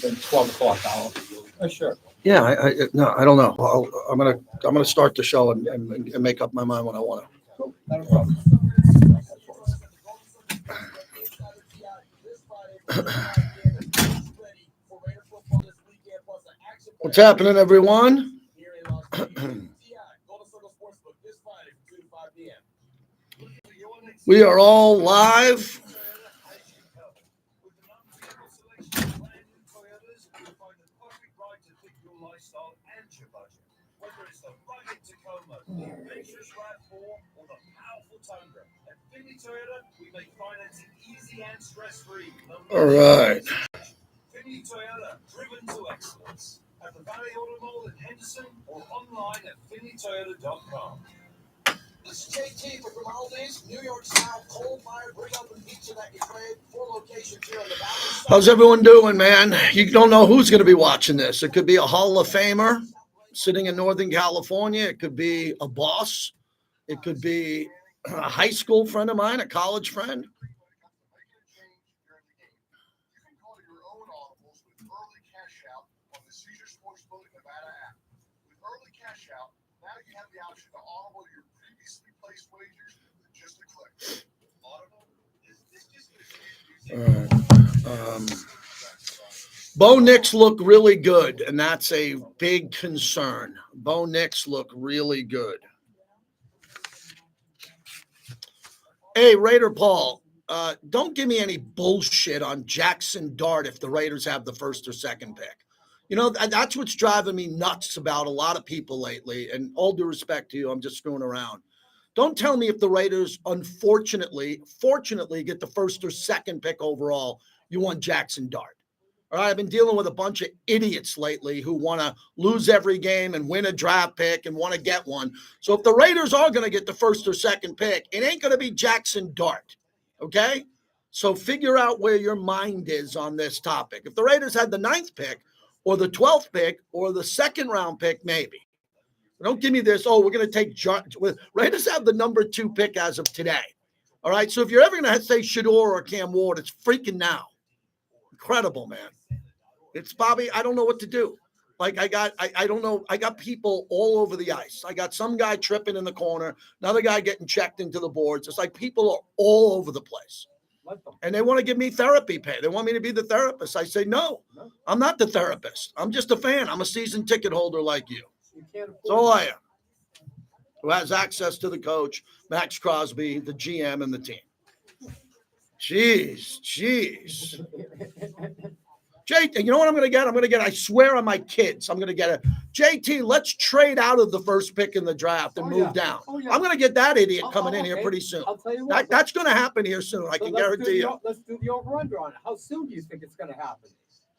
Then 12 o'clock hour. Oh, sure. Yeah, no, I don't know. I'm gonna start the show and make up my mind when I want to. Cool. Not a problem. What's happening, everyone? We are all live. All right. Toyota, driven to excellence. At the Valley Auto Mall in Henderson or online at finnytoyota.com. This is JT for Grimaldi's, New York style coal-fired brick-oven pizza that you crave. 4 locations here in the Valley. How's everyone doing, man? You don't know who's going to be watching this. It could be a Hall of Famer sitting in Northern California. It could be a boss. It could be a high school friend of mine, a college friend. Bo Nix look really good, and that's a big concern. Bo Nix look really good. Hey, Raider Paul, don't give me any bullshit on Jackson Dart if the Raiders have the first or second pick. You know, that's what's driving me nuts about a lot of people lately, and all due respect to you, I'm just screwing around. Don't tell me if the Raiders, fortunately get the first or second pick overall, you want Jackson Dart. All right, I've been dealing with a bunch of idiots lately who want to lose every game and win a draft pick and want to get one. So if the Raiders are going to get the first or second pick, it ain't going to be Jackson Dart, okay? So figure out where your mind is on this topic. If the Raiders had the 9th pick or the 12th pick or the second round pick, maybe. Don't give me this, we're going to take Raiders have the number 2 pick as of today. All right, so if you're ever going to say Shador or Cam Ward, it's freaking now. Incredible, man. It's Bobby. I don't know what to do. Like I don't know. I got people all over the ice. I got some guy tripping in the corner, another guy getting checked into the boards. It's like people are all over the place. And they want to give me therapy pay. They want me to be the therapist. I say, no, I'm not the therapist. I'm just a fan. I'm a season ticket holder like you. That's all I am. Who has access to the coach, Max Crosby, the GM, and the team. Jeez. JT, you know what I'm going to get? I swear on my kids, I'm going to get a JT, let's trade out of the first pick in the draft and move down. I'm going to get that idiot coming in here pretty soon. I'll tell you what. That's going to happen here soon. I can guarantee you. Let's do the over-under on it. How soon do you think it's going to happen?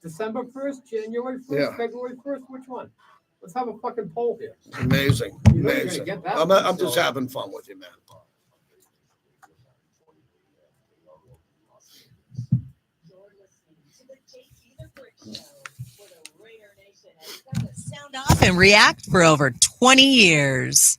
December 1st, January 1st, Yeah. February 1st? Which one? Let's have a fucking poll here. Amazing. I'm just having fun with you, man. Sound off and react for over 20 years.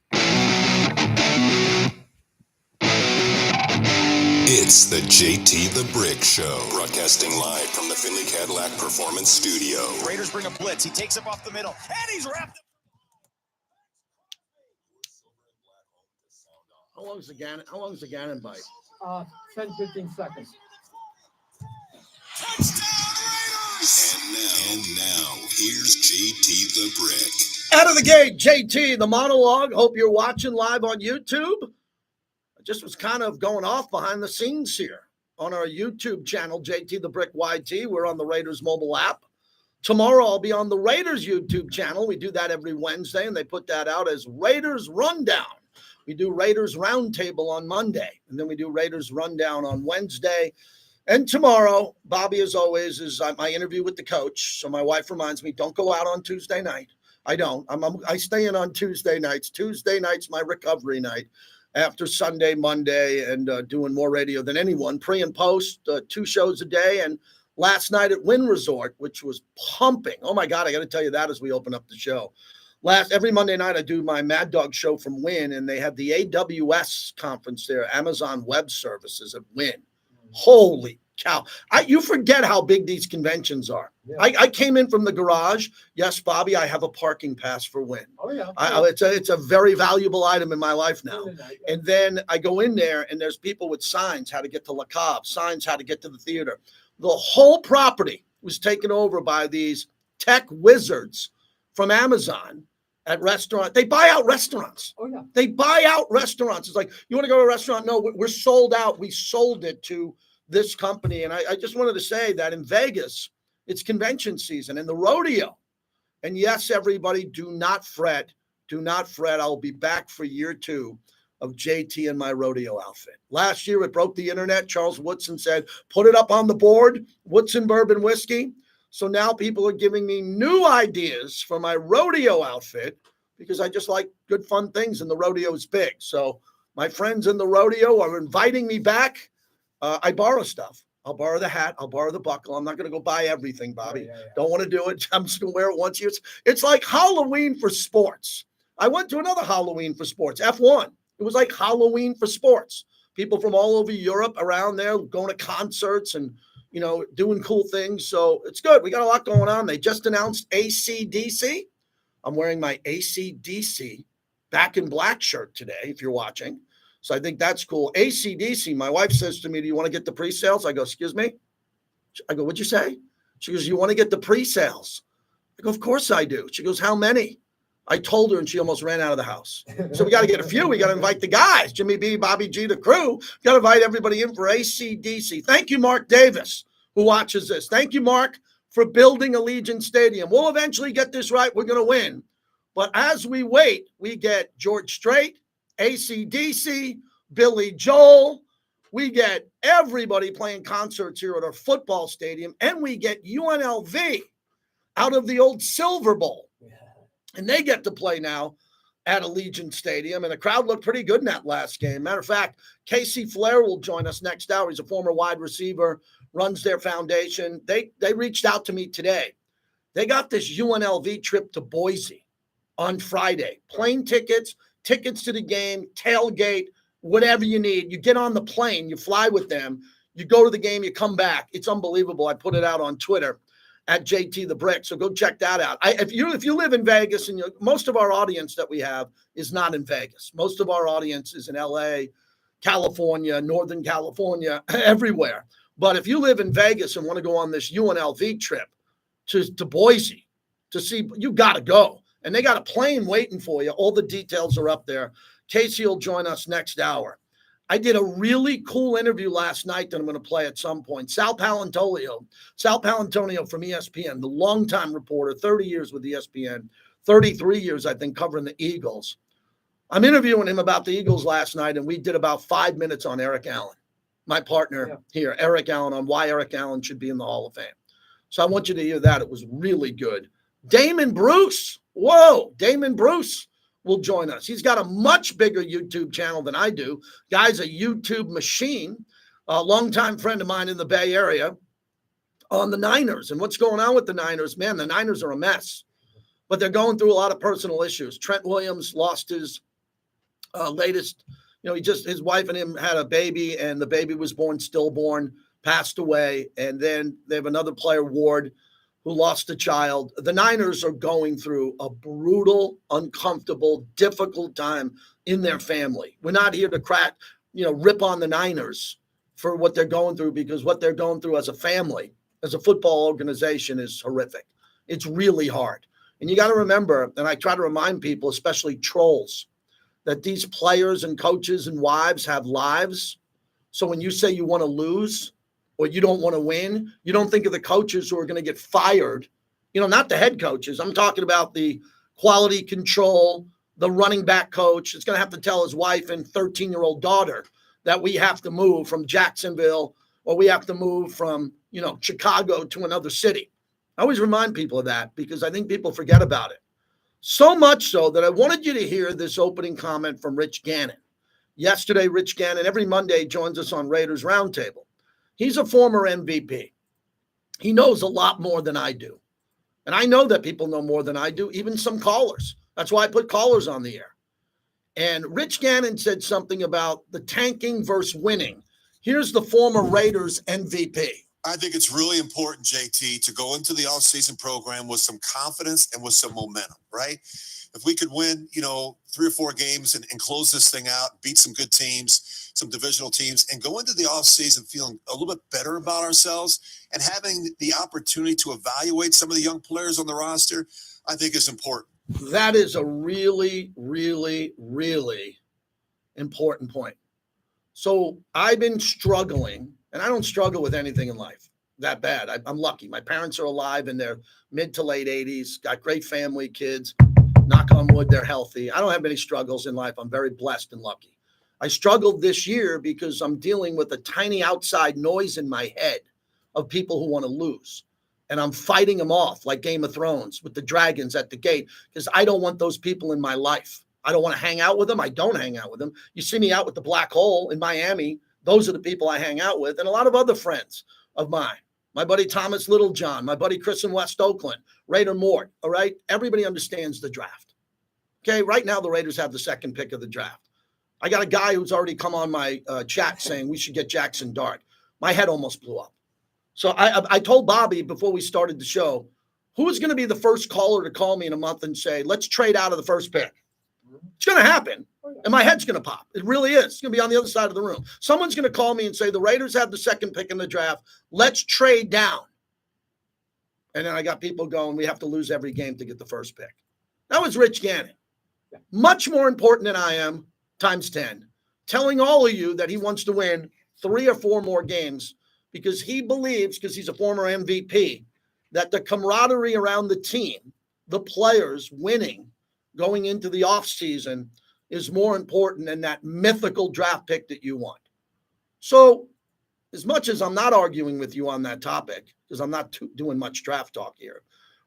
It's the JT the Brick Show, broadcasting live from the Finley Cadillac Performance Studio. Raiders bring a blitz. He takes him off the middle, and he's wrapped up. How long is the Ganon bite? 10, 15 seconds. And now, here's JT the Brick. Out of the gate, JT, the monologue. Hope you're watching live on YouTube. I just was kind of going off behind the scenes here on our YouTube channel, JT the Brick YT. We're on the Raiders mobile app. Tomorrow, I'll be on the Raiders YouTube channel. We do that every Wednesday, and they put that out as Raiders Rundown. We do Raiders Roundtable on Monday, and then we do Raiders Rundown on Wednesday. And tomorrow, Bobby, as always, is my interview with the coach. So my wife reminds me, don't go out on Tuesday night. I don't. I stay in on Tuesday nights. Tuesday night's my recovery night after Sunday, Monday, and doing more radio than anyone. Pre and post, 2 shows a day. And last night at Wynn Resort, which was pumping. Oh, my God, I got to tell you that as we open up the show. Every Monday night, I do my Mad Dog show from Wynn, and they had the AWS conference there, Amazon Web Services at Wynn. Holy cow. You forget how big these conventions are. Yeah. I came in from the garage. Yes, Bobby, I have a parking pass for Wynn. Oh, yeah. It's a very valuable item in my life now. Yeah. And then I go in there, and there's people with signs how to get to Le Cave, signs how to get to the theater. The whole property was taken over by these tech wizards from Amazon at restaurant. They buy out restaurants. Oh, yeah. They buy out restaurants. It's like, you want to go to a restaurant? No, we're sold out. We sold it to this company. And I just wanted to say that in Vegas, it's convention season and the rodeo. And yes, everybody, do not fret. Do not fret. I'll be back for year 2 of JT in my rodeo outfit. Last year, it broke the internet. Charles Woodson said, put it up on the board, Woodson Bourbon Whiskey. So now people are giving me new ideas for my rodeo outfit because I just like good, fun things, and the rodeo is big. So my friends in the rodeo are inviting me back. I borrow stuff. I'll borrow the hat. I'll borrow the buckle. I'm not going to go buy everything, Bobby. Yeah. Don't want to do it. I'm just going to wear it once a year. It's like Halloween for sports. I went to another Halloween for sports, F1. It was like Halloween for sports. People from all over Europe around there going to concerts and, doing cool things. So it's good. We got a lot going on. They just announced AC/DC. I'm wearing my AC/DC Back in Black shirt today, if you're watching. So I think that's cool. AC/DC, my wife says to me, do you want to get the pre-sales? I go, excuse me? I go, what'd you say? She goes, you want to get the pre-sales? I go, of course I do. She goes, how many? I told her, and she almost ran out of the house. So we got to get a few. We got to invite the guys, Jimmy B, Bobby G, the crew. Got to invite everybody in for AC/DC. Thank you, Mark Davis, who watches this. Thank you, Mark, for building Allegiant Stadium. We'll eventually get this right. We're going to win. But as we wait, we get George Strait, AC/DC, Billy Joel. We get everybody playing concerts here at our football stadium, and we get UNLV out of the old Silver Bowl. And they get to play now at Allegiant Stadium, and the crowd looked pretty good in that last game. Matter of fact, Casey Flair will join us next hour. He's a former wide receiver, runs their foundation. They reached out to me today. They got this UNLV trip to Boise on Friday. Plane tickets to the game, tailgate, whatever you need. You get on the plane, you fly with them, you go to the game, you come back. It's unbelievable. I put it out on Twitter at JT the Brick. So go check that out. If you live in Vegas, and most of our audience that we have is not in Vegas. Most of our audience is in LA, California, Northern California, everywhere. But if you live in Vegas and want to go on this UNLV trip to Boise to see, you got to go. And they got a plane waiting for you. All the details are up there. Casey will join us next hour. I did a really cool interview last night that I'm going to play at some point. Sal Palantonio from ESPN, the longtime reporter, 30 years with ESPN, 33 years, I think, covering the Eagles. I'm interviewing him about the Eagles last night, and we did about 5 minutes on Eric Allen, my partner here, Eric Allen, on why Eric Allen should be in the Hall of Fame. So I want you to hear that. It was really good. Damon Bruce. Whoa, Damon Bruce will join us. He's got a much bigger YouTube channel than I do. Guy's a YouTube machine, a longtime friend of mine in the Bay Area on the Niners. And what's going on with the Niners? Man, the Niners are a mess, but they're going through a lot of personal issues. Trent Williams lost his latest, his wife and him had a baby, and the baby was born stillborn, passed away. And then they have another player, Ward, who lost a child. The Niners are going through a brutal, uncomfortable, difficult time in their family. We're not here to rip on the Niners for what they're going through, because what they're going through as a family, as a football organization, is horrific. It's really hard. And you got to remember, and I try to remind people, especially trolls, that these players and coaches and wives have lives. So when you say you want to lose, or you don't want to win, you don't think of the coaches who are going to get fired, not the head coaches. I'm talking about the quality control, the running back coach. It's going to have to tell his wife and 13-year-old daughter that we have to move from Jacksonville, or we have to move from, Chicago to another city. I always remind people of that because I think people forget about it. So much so that I wanted you to hear this opening comment from Rich Ganon. Yesterday, Rich Ganon, every Monday, joins us on Raiders Roundtable. He's a former MVP. He knows a lot more than I do. And I know that people know more than I do, even some callers. That's why I put callers on the air. And Rich Gannon said something about the tanking versus winning. Here's the former Raiders MVP. I think it's really important, JT, to go into the offseason program with some confidence and with some momentum, right? If we could win, 3 or 4 games and close this thing out, beat some good teams, some divisional teams, and go into the offseason feeling a little bit better about ourselves and having the opportunity to evaluate some of the young players on the roster, I think is important. That is a really, really, really important point. So I've been struggling, and I don't struggle with anything in life that bad. I'm lucky. My parents are alive in their mid to late 80s, got great family, kids. Knock on wood, they're healthy. I don't have any struggles in life. I'm very blessed and lucky. I struggled this year because I'm dealing with a tiny outside noise in my head of people who want to lose. And I'm fighting them off like Game of Thrones with the dragons at the gate because I don't want those people in my life. I don't want to hang out with them. I don't hang out with them. You see me out with the Black Hole in Miami. Those are the people I hang out with, and a lot of other friends of mine. My buddy Thomas Littlejohn, my buddy Chris in West Oakland, Raider Mort, all right? Everybody understands the draft. Okay, right now the Raiders have the second pick of the draft. I got a guy who's already come on my chat saying we should get Jackson Dart. My head almost blew up. So I told Bobby before we started the show, who is going to be the first caller to call me in a month and say, let's trade out of the first pick? It's going to happen, and my head's going to pop. It really is. It's going to be on the other side of the room. Someone's going to call me and say, the Raiders have the second pick in the draft. Let's trade down. And then I got people going, we have to lose every game to get the first pick. That was Rich Ganon. Much more important than I am, times 10, telling all of you that he wants to win 3 or 4 more games because he believes, because he's a former MVP, that the camaraderie around the team, the players winning, going into the offseason is more important than that mythical draft pick that you want. So as much as I'm not arguing with you on that topic, because I'm not doing much draft talk here,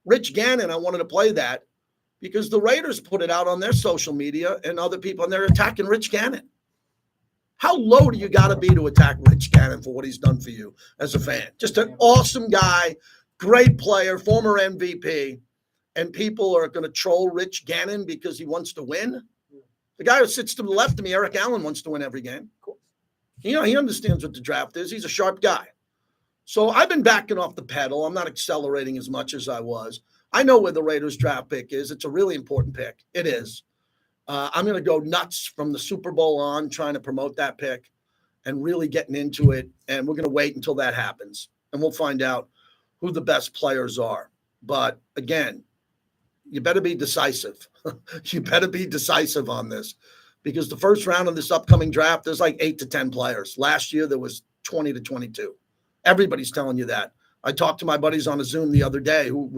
Rich Gannon, I wanted to play that because the Raiders put it out on their social media and other people, and they're attacking Rich Gannon. How low do you got to be to attack Rich Gannon for what he's done for you as a fan? Just an awesome guy, great player, former MVP. And people are going to troll Rich Gannon because he wants to win. The guy who sits to the left of me, Eric Allen, wants to win every game. He understands what the draft is. He's a sharp guy. So I've been backing off the pedal. I'm not accelerating as much as I was. I know where the Raiders draft pick is. It's a really important pick. It is. I'm going to go nuts from the Super Bowl on, trying to promote that pick and really getting into it. And we're going to wait until that happens. And we'll find out who the best players are. But again, you better be decisive. You better be decisive on this because the first round of this upcoming draft, there's like 8 to 10 players. Last year, there was 20 to 22. Everybody's telling you that. I talked to my buddies on a Zoom the other day who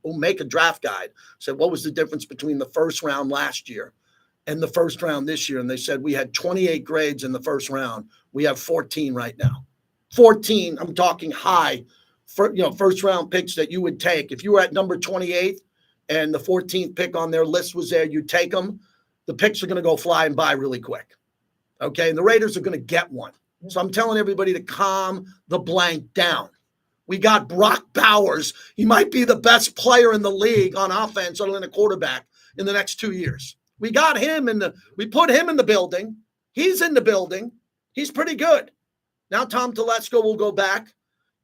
make a draft guide. Said, what was the difference between the first round last year and the first round this year? And they said, we had 28 grades in the first round. We have 14 right now. 14, I'm talking high, first round picks that you would take. If you were at number 28, and the 14th pick on their list was there, you take them, the picks are going to go flying by really quick. Okay, and the Raiders are going to get one. So I'm telling everybody to calm the blank down. We got Brock Bowers. He might be the best player in the league on offense other than a quarterback in the next 2 years. We got him we put him in the building. He's in the building. He's pretty good. Now Tom Telesco will go back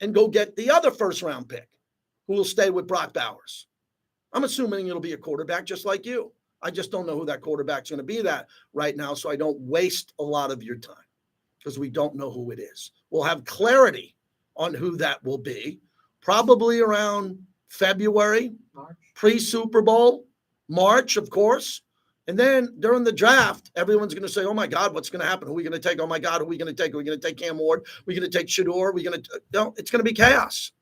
and go get the other first-round pick who will stay with Brock Bowers. I'm assuming it'll be a quarterback just like you. I just don't know who that quarterback's going to be that right now, so I don't waste a lot of your time because we don't know who it is. We'll have clarity on who that will be probably around February, pre-Super Bowl, March, of course. And then during the draft, everyone's going to say, oh, my God, what's going to happen? Who are we going to take? Oh, my God, who are we going to take? Are we going to take Cam Ward? Are we going to take Shador? It's going to be chaos.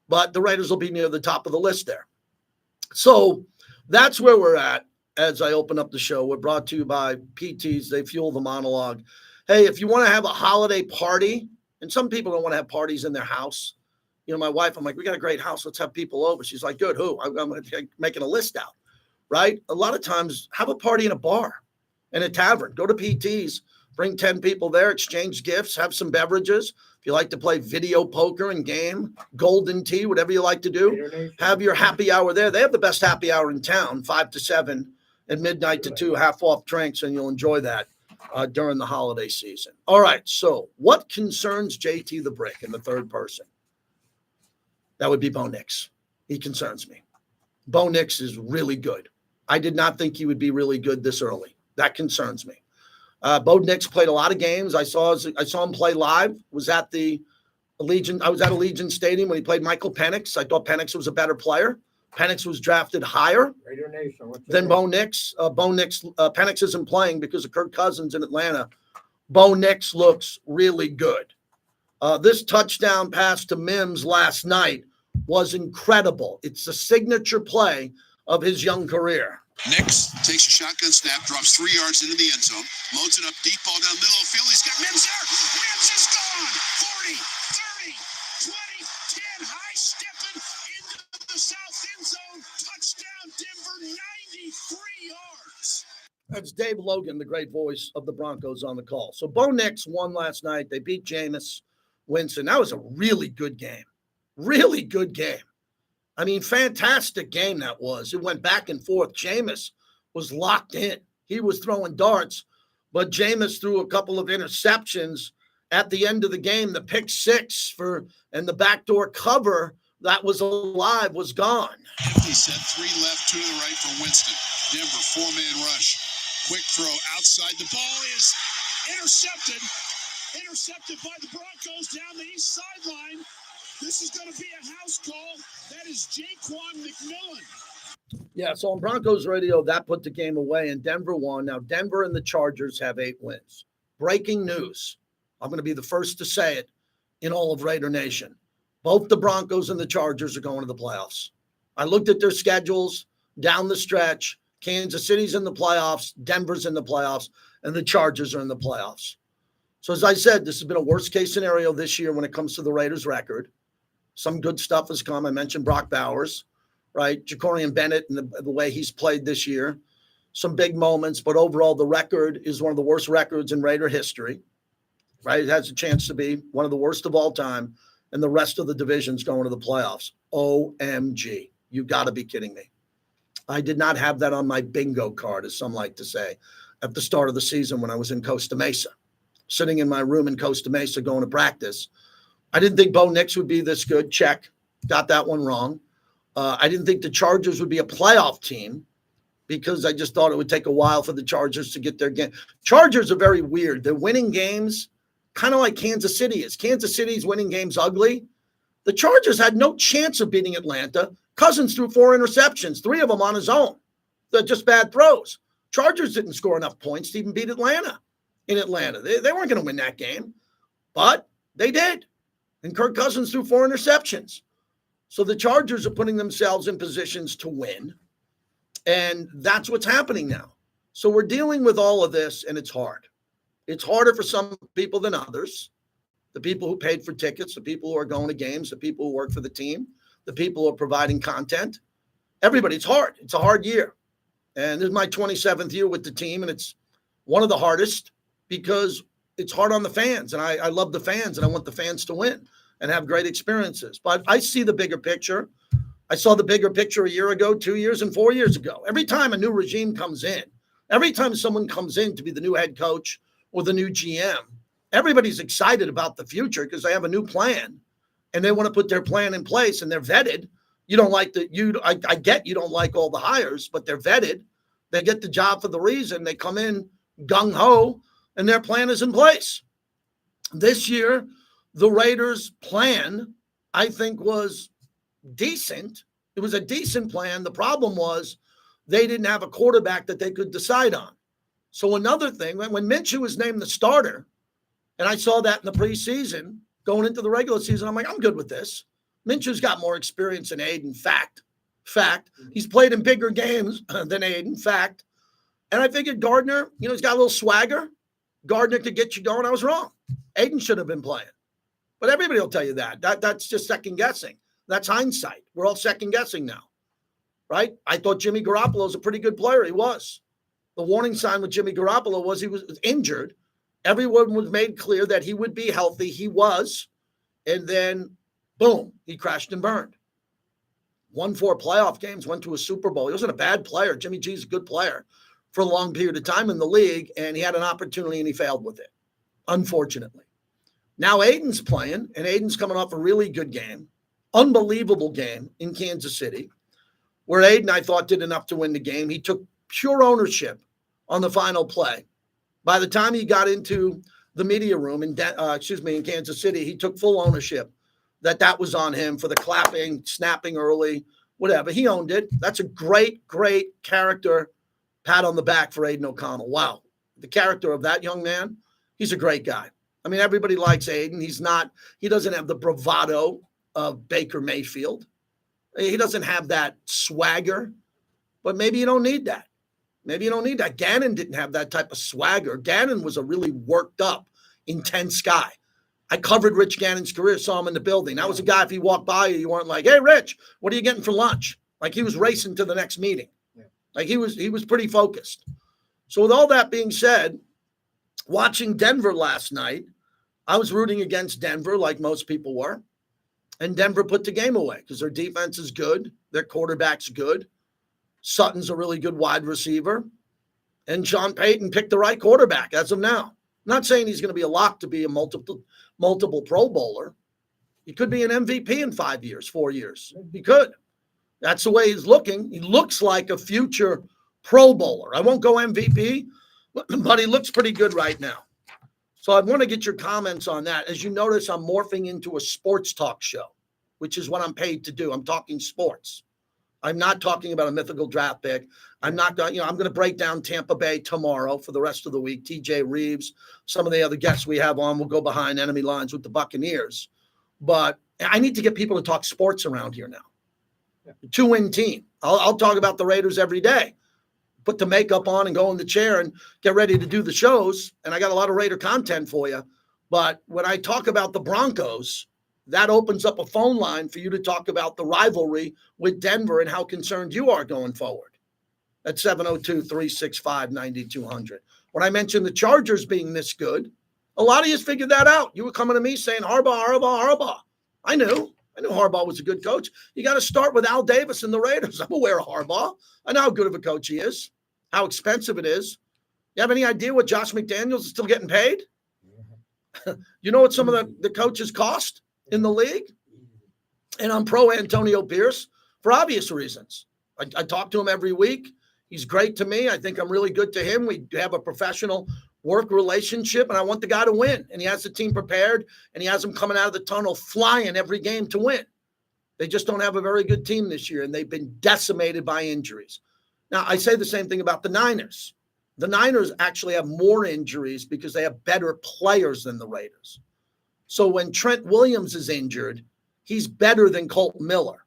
But the Raiders will be near the top of the list there. So that's where we're at as I open up the show. We're brought to you by PTs. They fuel the monologue. Hey, if you want to have a holiday party, and some people don't want to have parties in their house. My wife, I'm like, we got a great house. Let's have people over. She's like, good, who? I'm making a list out, right? A lot of times have a party in a bar, in a tavern. Go to PTs, bring 10 people there, exchange gifts, have some beverages. If you like to play video poker and game, golden tea, whatever you like to do, have your happy hour there. They have the best happy hour in town, 5 to 7 and midnight to 2, half off drinks, and you'll enjoy that. during the holiday season. All right, so what concerns JT the Brick in the third person? That would be Bo Nix. He concerns me. Bo Nix is really good. I did not think he would be really good this early. That concerns me. Bo Nix played a lot of games. I saw him play live. Was at the Allegiant. I was at Allegiant Stadium when he played Michael Penix. I thought Penix was a better player. Penix was drafted higher Raider Nation. than Bo Nix. Penix isn't playing because of Kirk Cousins in Atlanta. Bo Nix looks really good. This touchdown pass to Mims last night was incredible. It's a signature play of his young career. Nix takes a shotgun snap, drops 3 yards into the end zone, loads it up, deep ball down the middle of the field. He's got Mims there. Mims is gone. 40, 30, 20, 10, high stepping into the south end zone. Touchdown, Denver, 93 yards. That's Dave Logan, the great voice of the Broncos, on the call. So Bo Nix won last night. They beat Jameis Winston. That was a really good game. Really good game. I mean, fantastic game that was. It went back and forth. Jameis was locked in. He was throwing darts, but Jameis threw a couple of interceptions at the end of the game. The pick six and the backdoor cover that was alive was gone. Empty set, 3 left, 2 to the right for Winston. Denver, 4-man rush. Quick throw outside. The ball is intercepted. Intercepted by the Broncos down the east sideline. This is going to be a house call. That is Jaquan McMillan. Yeah, so on Broncos radio, that put the game away, and Denver won. Now, Denver and the Chargers have 8 wins. Breaking news. I'm going to be the first to say it in all of Raider Nation. Both the Broncos and the Chargers are going to the playoffs. I looked at their schedules down the stretch. Kansas City's in the playoffs, Denver's in the playoffs, and the Chargers are in the playoffs. So as I said, this has been a worst-case scenario this year when it comes to the Raiders' record. Some good stuff has come. I mentioned Brock Bowers, right? Jacorian Bennett and the way he's played this year. Some big moments, but overall the record is one of the worst records in Raider history, right? It has a chance to be one of the worst of all time, and the rest of the division's going to the playoffs. OMG. You got to be kidding me. I did not have that on my bingo card, as some like to say, at the start of the season when I was in Costa Mesa, sitting in my room in Costa Mesa going to practice. I didn't think Bo Nix would be this good. Check. Got that one wrong. I didn't think the Chargers would be a playoff team because I just thought it would take a while for the Chargers to get their game. Chargers are very weird. They're winning games kind of like Kansas City is. Kansas City's winning games ugly. The Chargers had no chance of beating Atlanta. Cousins threw 4 interceptions, 3 of them on his own. They're just bad throws. Chargers didn't score enough points to even beat Atlanta in Atlanta. They weren't going to win that game, but they did. And Kirk Cousins threw 4 interceptions. So the Chargers are putting themselves in positions to win. And that's what's happening now. So we're dealing with all of this, and it's hard. It's harder for some people than others. The people who paid for tickets, the people who are going to games, the people who work for the team, the people who are providing content. Everybody, it's hard. It's a hard year. And this is my 27th year with the team, and it's one of the hardest because it's hard on the fans. And I love the fans, and I want the fans to win and have great experiences. But I see the bigger picture. I saw the bigger picture a year ago, 2 years, and 4 years ago. Every time a new regime comes in, every time someone comes in to be the new head coach or the new GM, everybody's excited about the future because they have a new plan and they want to put their plan in place and they're vetted. You don't like I get you don't like all the hires, but they're vetted. They get the job for the reason. They come in gung-ho and their plan is in place. This year, the Raiders' plan, I think, was decent. It was a decent plan. The problem was they didn't have a quarterback that they could decide on. So another thing, when Minshew was named the starter, and I saw that in the preseason, going into the regular season, I'm like, I'm good with this. Minshew's got more experience than Aiden. Fact. He's played in bigger games than Aiden. Fact. And I figured Gardner, he's got a little swagger. Gardner could get you going. I was wrong. Aiden should have been playing. But everybody will tell you that. That's just second guessing. That's hindsight. We're all second guessing now, right? I thought Jimmy Garoppolo was a pretty good player. He was. The warning sign with Jimmy Garoppolo was he was injured. Everyone was made clear that he would be healthy. He was. And then, boom, he crashed and burned. Won 4 playoff games, went to a Super Bowl. He wasn't a bad player. Jimmy G's a good player. for a long period of time in the league, and he had an opportunity and he failed with it, unfortunately. Now Aiden's playing, and Aiden's coming off a really good game, unbelievable game in Kansas City, where Aiden, I thought, did enough to win the game. He took pure ownership on the final play. By the time he got into the media room in Kansas City, he took full ownership that was on him for the clapping, snapping early, whatever. He owned it. That's a great, great character pat on the back for Aiden O'Connell. Wow. The character of that young man, he's a great guy. I mean, everybody likes Aiden. He doesn't have the bravado of Baker Mayfield. He doesn't have that swagger, but maybe you don't need that. Maybe you don't need that. Ganon didn't have that type of swagger. Ganon was a really worked up, intense guy. I covered Rich Gannon's career, saw him in the building. That was a guy, if he walked by you, you weren't like, hey, Rich, what are you getting for lunch? Like, he was racing to the next meeting. Yeah. Like, he was pretty focused. So with all that being said, watching Denver last night, I was rooting against Denver like most people were. And Denver put the game away because their defense is good. Their quarterback's good. Sutton's a really good wide receiver. And Sean Payton picked the right quarterback as of now. I'm not saying he's going to be a lock to be a multiple Pro Bowler. He could be an MVP in 5 years, 4 years. He could. That's the way he's looking. He looks like a future Pro Bowler. I won't go MVP, but he looks pretty good right now. So I want to get your comments on that. As you notice, I'm morphing into a sports talk show, which is what I'm paid to do. I'm talking sports. I'm not talking about a mythical draft pick. I'm not going, I'm going to break down Tampa Bay tomorrow for the rest of the week. TJ Reeves, some of the other guests we have on will go behind enemy lines with the Buccaneers. But I need to get people to talk sports around here now. Yeah. Two-win team. I'll talk about the Raiders every day. Put the makeup on and go in the chair and get ready to do the shows. And I got a lot of Raider content for you. But when I talk about the Broncos, that opens up a phone line for you to talk about the rivalry with Denver and how concerned you are going forward. At 702-365-9200. When I mentioned the Chargers being this good, a lot of you figured that out. You were coming to me saying, Harbaugh. I knew Harbaugh was a good coach. You got to start with Al Davis and the Raiders. I'm aware of Harbaugh. I know how good of a coach he is, how expensive it is. You have any idea what Josh McDaniels is still getting paid? You know what some of the coaches cost in the league? And I'm pro Antonio Pierce for obvious reasons. I talk to him every week. He's great to me. I think I'm really good to him. We have a professional work relationship, and I want the guy to win. And he has the team prepared, and he has them coming out of the tunnel flying every game to win. They just don't have a very good team this year, and they've been decimated by injuries. Now, I say the same thing about the Niners. The Niners actually have more injuries because they have better players than the Raiders. So when Trent Williams is injured, he's better than Colton Miller.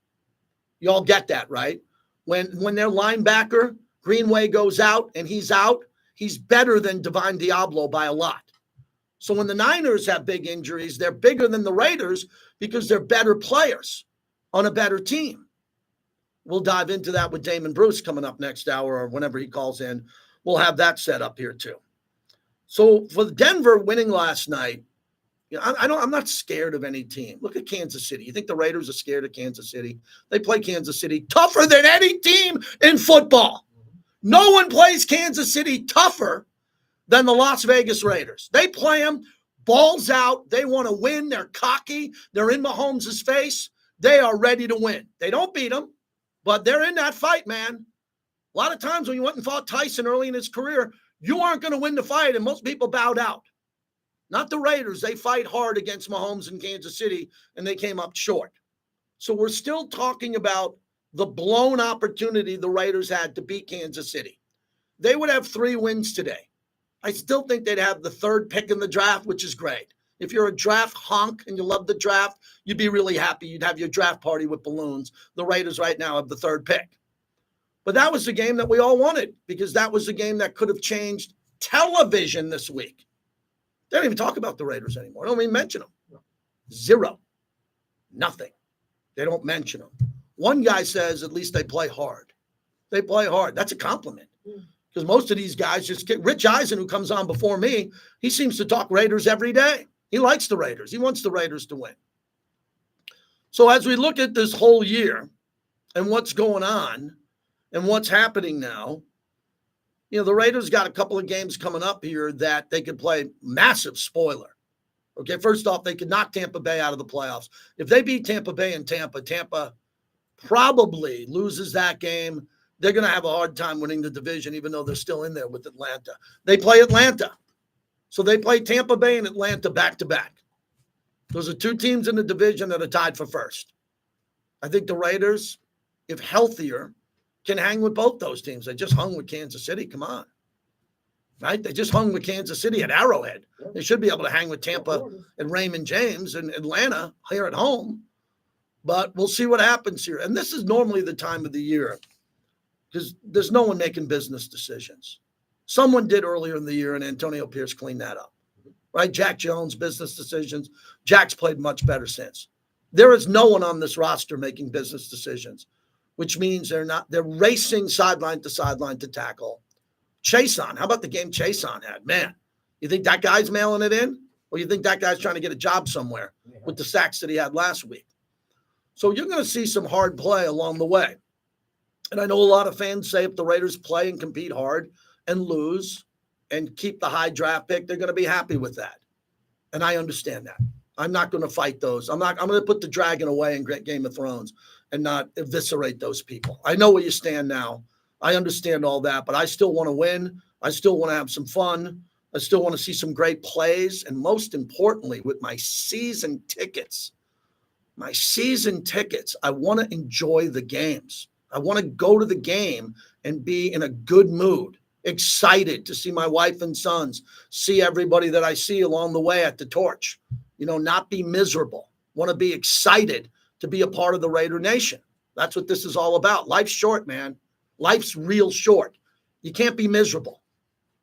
You all get that, right? When their linebacker, Greenway, goes out and he's out, he's better than Divine Diablo by a lot. So when the Niners have big injuries, they're bigger than the Raiders because they're better players on a better team. We'll dive into that with Damon Bruce coming up next hour or whenever he calls in. We'll have that set up here too. So for Denver winning last night, I'm not scared of any team. Look at Kansas City. You think the Raiders are scared of Kansas City? They play Kansas City tougher than any team in football. No one plays Kansas City tougher than the Las Vegas Raiders. They play them balls out. They want to win. They're cocky. They're in Mahomes' face. They are ready to win. They don't beat them, but they're in that fight, man. A lot of times when you went and fought Tyson early in his career, you aren't going to win the fight, and most people bowed out. Not the Raiders. They fight hard against Mahomes in Kansas City, and they came up short. So we're still talking about the blown opportunity the Raiders had to beat Kansas City. They would have 3 wins today. I still think they'd have the 3rd pick in the draft, which is great. If you're a draft honk and you love the draft, you'd be really happy. You'd have your draft party with balloons. The Raiders right now have the 3rd pick. But that was the game that we all wanted because that was the game that could have changed television this week. They don't even talk about the Raiders anymore. They don't even mention them. 0. Nothing. They don't mention them. One guy says at least they play hard. They play hard. That's a compliment. Because most of these guys just get Rich Eisen, who comes on before me, he seems to talk Raiders every day. He likes the Raiders. He wants the Raiders to win. So as we look at this whole year and what's going on and what's happening now, the Raiders got a couple of games coming up here that they could play massive spoiler. Okay, first off, they could knock Tampa Bay out of the playoffs. If they beat Tampa Bay in Tampa probably loses that game. They're going to have a hard time winning the division, even though they're still in there with Atlanta. They play Atlanta. So they play Tampa Bay and Atlanta back-to-back. Those are two teams in the division that are tied for first. I think the Raiders, if healthier, can hang with both those teams. They just hung with Kansas City. Come on. Right? They just hung with Kansas City at Arrowhead. They should be able to hang with Tampa and Raymond James and Atlanta here at home. But we'll see what happens here. And this is normally the time of the year because there's no one making business decisions. Someone did earlier in the year, and Antonio Pierce cleaned that up. Right? Jack Jones, business decisions. Jack's played much better since. There is no one on this roster making business decisions, which means they're racing sideline to tackle. Chason, how about the game Chason had? Man, you think that guy's mailing it in? Or you think that guy's trying to get a job somewhere with the sacks that he had last week? So you're going to see some hard play along the way. And I know a lot of fans say if the Raiders play and compete hard and lose and keep the high draft pick, they're going to be happy with that. And I understand that. I'm not going to fight those. I'm going to put the dragon away in Game of Thrones and not eviscerate those people. I know where you stand now. I understand all that, but I still want to win. I still want to have some fun. I still want to see some great plays. And most importantly, with my season tickets, I want to enjoy the games. I want to go to the game and be in a good mood, excited to see my wife and sons, see everybody that I see along the way at the torch, not be miserable. Want to be excited to be a part of the Raider Nation. That's what this is all about. Life's short, man. Life's real short. You can't be miserable.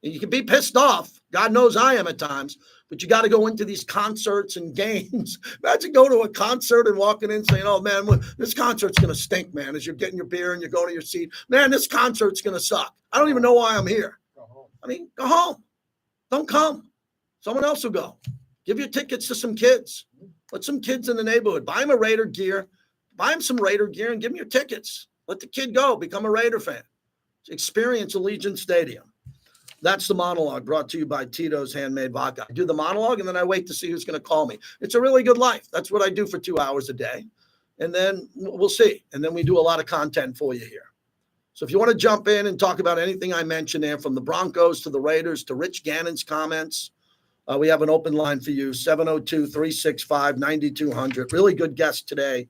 You can be pissed off. God knows I am at times, but you got to go into these concerts and games. Imagine going to a concert and walking in saying, oh, man, this concert's going to stink, man, as you're getting your beer and you're going to your seat. Man, this concert's going to suck. I don't even know why I'm here. Go home. Don't come. Someone else will go. Give your tickets to some kids. Let some kids in the neighborhood. Buy them a Raider gear. Buy them some Raider gear and give them your tickets. Let the kid go. Become a Raider fan. Experience Allegiant Stadium. That's the monologue brought to you by Tito's Handmade Vodka. I do the monologue, and then I wait to see who's going to call me. It's a really good life. That's what I do for 2 hours a day. And then we'll see. And then we do a lot of content for you here. So if you want to jump in and talk about anything I mentioned there, from the Broncos to the Raiders to Rich Gannon's comments, we have an open line for you, 702-365-9200. Really good guest today,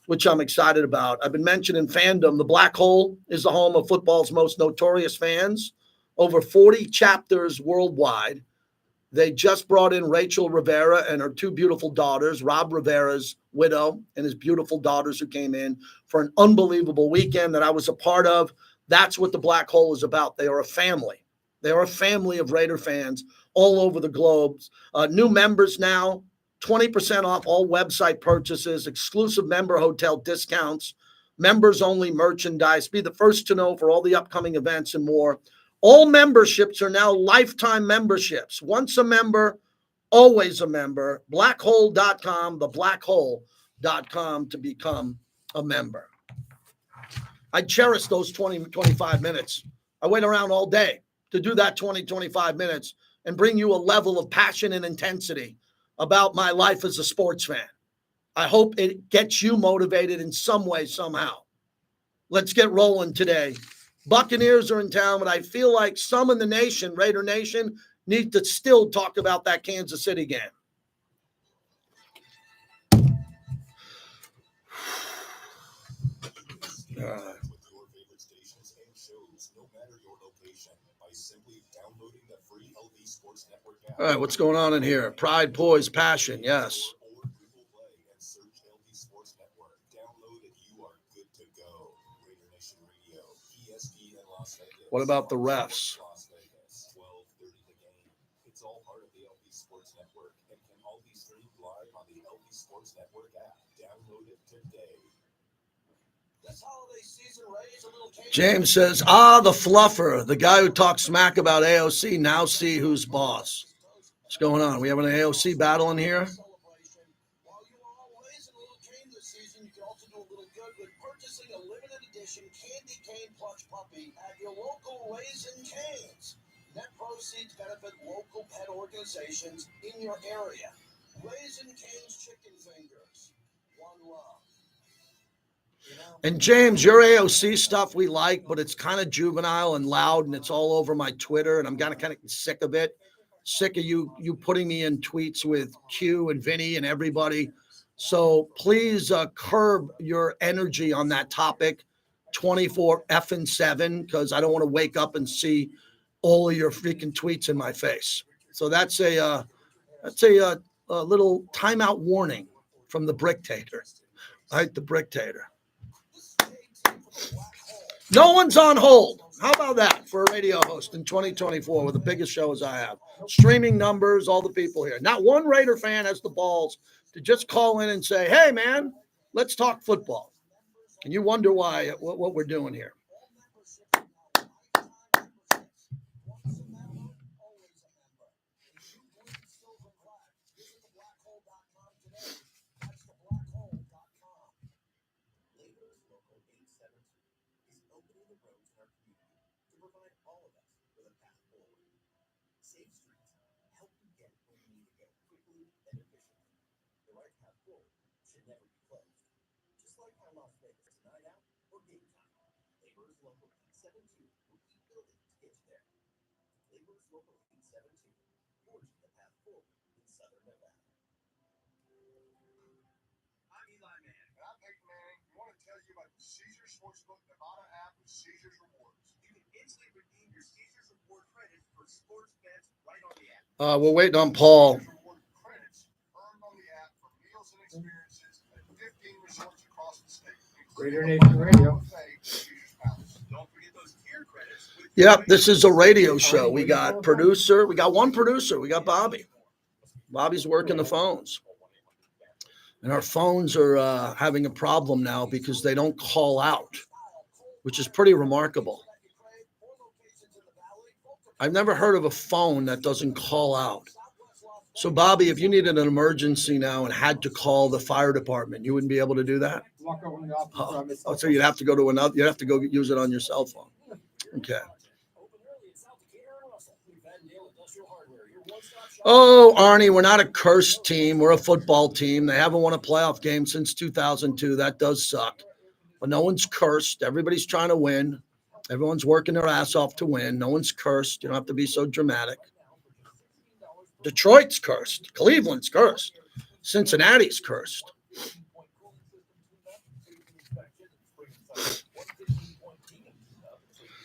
which I'm excited about. I've been mentioning fandom. The Black Hole is the home of football's most notorious fans. Over 40 chapters worldwide. They just brought in Rachel Rivera and her two beautiful daughters, Rob Rivera's widow and his beautiful daughters, who came in for an unbelievable weekend that I was a part of. That's what the Black Hole is about. They are a family. They are a family of Raider fans all over the globe. New members now, 20% off all website purchases, exclusive member hotel discounts, members-only merchandise. Be the first to know for all the upcoming events and more. All memberships are now lifetime memberships. Once a member, always a member. Blackhole.com, theblackhole.com to become a member. I cherish those 25 minutes. I wait around all day to do that 25 minutes and bring you a level of passion and intensity about my life as a sports fan. I hope it gets you motivated in some way, somehow. Let's get rolling today. Buccaneers are in town, but I feel like some in the nation, Raider Nation, need to still talk about that Kansas City game. All right, what's going on in here? Pride, poise, passion, yes. What about the refs? It's all part of the LV Sports Network and can all be streamed live on the LV Sports Network app. Download it today. James says, the fluffer, the guy who talks smack about AOC, now see who's boss. What's going on? We have an AOC battle in here? candy cane plush puppy at your local Raising Cane's. Net proceeds benefit local pet organizations in your area. Raising Cane's Chicken Fingers. One love. And James, your AOC stuff we like, but it's kind of juvenile and loud, and it's all over my Twitter, and I'm kind of sick of it. Sick of you putting me in tweets with Q and Vinny and everybody. So please curb your energy on that topic 24/7, because I don't want to wake up and see all of your freaking tweets in my face. So that's a little timeout warning from the Bricktator. Right, the Bricktator. No one's on hold. How about that for a radio host in 2024 with the biggest shows I have? Streaming numbers, all the people here. Not one Raider fan has the balls to just call in and say, hey, man, let's talk football. And you wonder why, what we're doing here. Sportsbook Nevada app with Caesars Rewards. You can instantly redeem your Caesars Reward credits for sports bets right on the app. We're waiting on Paul. Credits earned on the app for meals and experiences at 15 resorts across the state. Raider Nation Radio. Don't forget those tier credits. Yep, this is a radio show. We got producer. We got one producer. We got Bobby. Bobby's working the phones. And our phones are having a problem now because they don't call out, which is pretty remarkable. I've never heard of a phone that doesn't call out. So, Bobby, if you needed an emergency now and had to call the fire department, you wouldn't be able to do that? Oh, so you'd have to go to another. You'd have to go use it on your cell phone. Okay. Oh, Arnie, we're not a cursed team. We're a football team. They haven't won a playoff game since 2002. That does suck. But no one's cursed. Everybody's trying to win. Everyone's working their ass off to win. No one's cursed. You don't have to be so dramatic. Detroit's cursed. Cleveland's cursed. Cincinnati's cursed.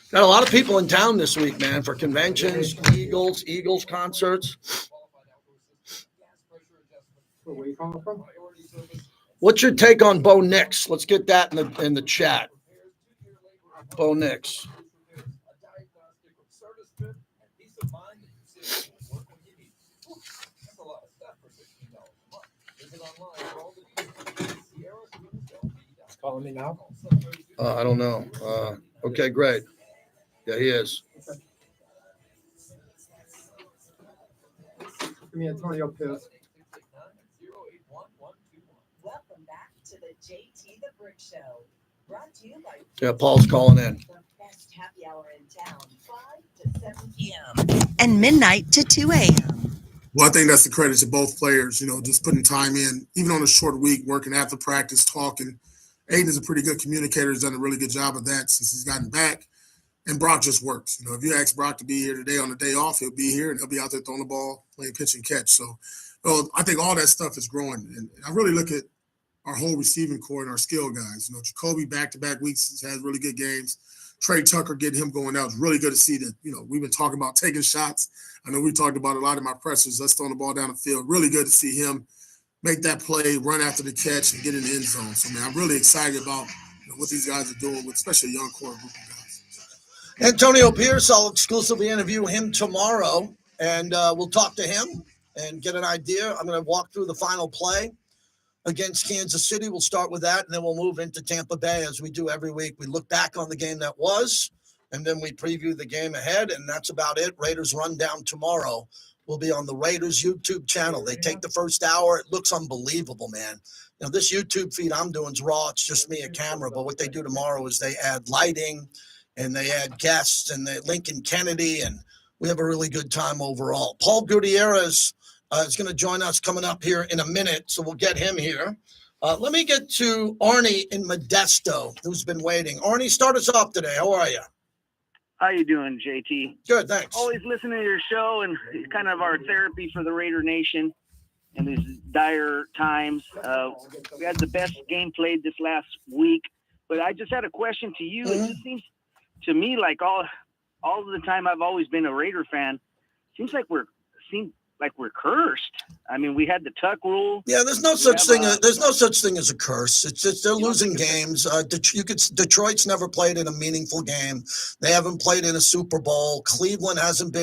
Got a lot of people in town this week, man, for conventions, Eagles concerts. Where are you calling from? What's your take on Bo Nix? Let's get that in the chat. Bo Nix. Calling me now? I don't know. Okay, great. Yeah, he is. Give me Antonio Pierce. Welcome back to the JT the Brick Show. Brought to you by Yeah, Paul's calling in. the best happy hour in town, 5 to 7 p.m. And midnight to 2 a.m. Well, I think that's the credit to both players, just putting time in, even on a short week, working after practice, talking. Aiden is a pretty good communicator. He's done a really good job of that since he's gotten back. And Brock just works. If you ask Brock to be here today on the day off, he'll be here and he'll be out there throwing the ball, playing pitch and catch. So I think all that stuff is growing. And I really look at our whole receiving core and our skill guys. Jacoby back-to-back weeks has had really good games. Trey Tucker getting him going out. It's really good to see that, we've been talking about taking shots. I know we talked about a lot in my pressers. Let's throw the ball down the field. Really good to see him make that play, run after the catch, and get in the end zone. So, man, I'm really excited about what these guys are doing, with especially a young core group of guys. Antonio Pierce, I'll exclusively interview him tomorrow, and we'll talk to him and get an idea. I'm going to walk through the final play against Kansas City. We'll start with that, and then we'll move into Tampa Bay as we do every week. We look back on the game that was, and then we preview the game ahead, and that's about it. Raiders run down tomorrow will be on the Raiders YouTube channel. They take the first hour. It looks unbelievable, man. This YouTube feed I'm doing is raw. It's just me, a camera. But what they do tomorrow is they add lighting and they add guests and they Lincoln Kennedy, and we have a really good time overall. Paul Gutierrez is going to join us coming up here in a minute, so we'll get him here. Let me get to Arnie in Modesto, who's been waiting. Arnie, start us off today. How are you? How you doing, JT? Good, thanks. Always listening to your show, and it's kind of our therapy for the Raider Nation in these dire times. We had the best game played this last week, but I just had a question to you. It just seems to me like all of the time I've always been a Raider fan, seems like we're cursed. I mean, we had the Tuck rule. Yeah, there's no such thing. There's no such thing as a curse. It's just they're losing games. Detroit's never played in a meaningful game. They haven't played in a Super Bowl. Cleveland hasn't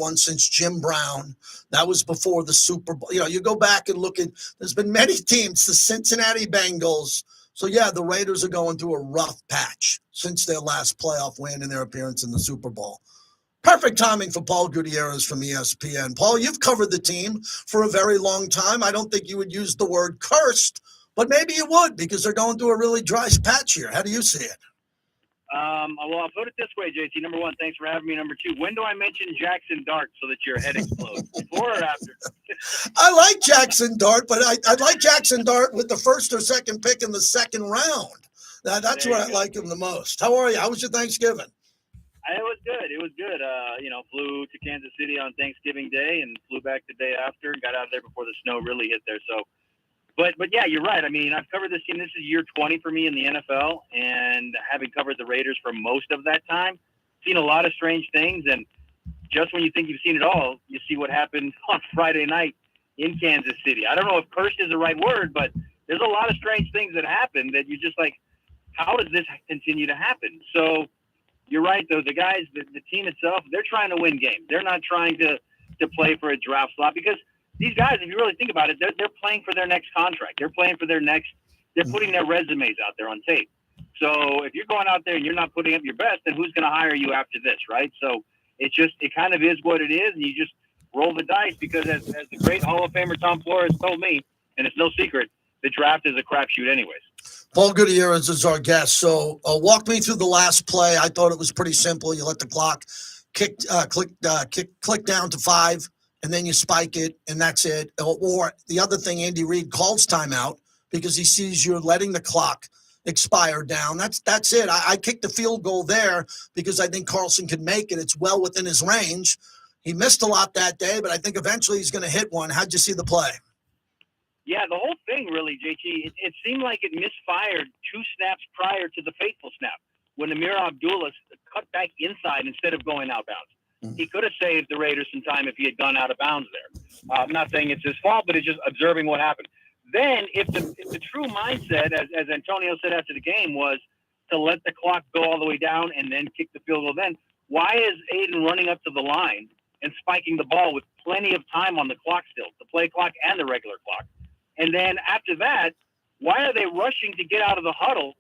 won since Jim Brown. That was before the Super Bowl. You go back and look at. There's been many teams. The Cincinnati Bengals. So yeah, the Raiders are going through a rough patch since their last playoff win and their appearance in the Super Bowl. Perfect timing for Paul Gutierrez from ESPN. Paul, you've covered the team for a very long time. I don't think you would use the word cursed, but maybe you would because they're going through a really dry patch here. How do you see it? Well, I'll put it this way, JT. Number one, thanks for having me. Number two, when do I mention Jackson Dart so that your head explodes? Before or after? I like Jackson Dart, but I like Jackson Dart with the first or second pick in the second round. That's where I like him the most. How are you? How was your Thanksgiving? It was good. Flew to Kansas City on Thanksgiving Day and flew back the day after and got out of there before the snow really hit there. So, but yeah, you're right. I mean, I've covered this team. This is year 20 for me in the NFL, and having covered the Raiders for most of that time, seen a lot of strange things. And just when you think you've seen it all, you see what happened on Friday night in Kansas City. I don't know if cursed is the right word, but there's a lot of strange things that happen that you're just like, how does this continue to happen? So, you're right, though. The guys, the team itself, they're trying to win games. They're not trying to play for a draft slot because these guys, if you really think about it, they're playing for their next contract. They're playing for they're putting their resumes out there on tape. So if you're going out there and you're not putting up your best, then who's going to hire you after this, right? So it kind of is what it is, and you just roll the dice because as the great Hall of Famer Tom Flores told me, and it's no secret, the draft is a crapshoot anyways. Paul Gutierrez is our guest. So walk me through the last play. I thought it was pretty simple. You let the clock click down to 5, and then you spike it, and that's it. Or the other thing, Andy Reid calls timeout because he sees you're letting the clock expire down. That's it. I kicked the field goal there because I think Carlson could make it. It's well within his range. He missed a lot that day, but I think eventually he's going to hit one. How'd you see the play? Yeah, the whole thing really, JT, it seemed like it misfired 2 snaps prior to the fateful snap when Amir Abdullah cut back inside instead of going outbounds. Mm-hmm. He could have saved the Raiders some time if he had gone out of bounds there. I'm not saying it's his fault, but it's just observing what happened. Then if the true mindset, as Antonio said after the game, was to let the clock go all the way down and then kick the field goal, then why is Aiden running up to the line and spiking the ball with plenty of time on the clock still, the play clock and the regular clock? And then after that, why are they rushing to get out of the huddle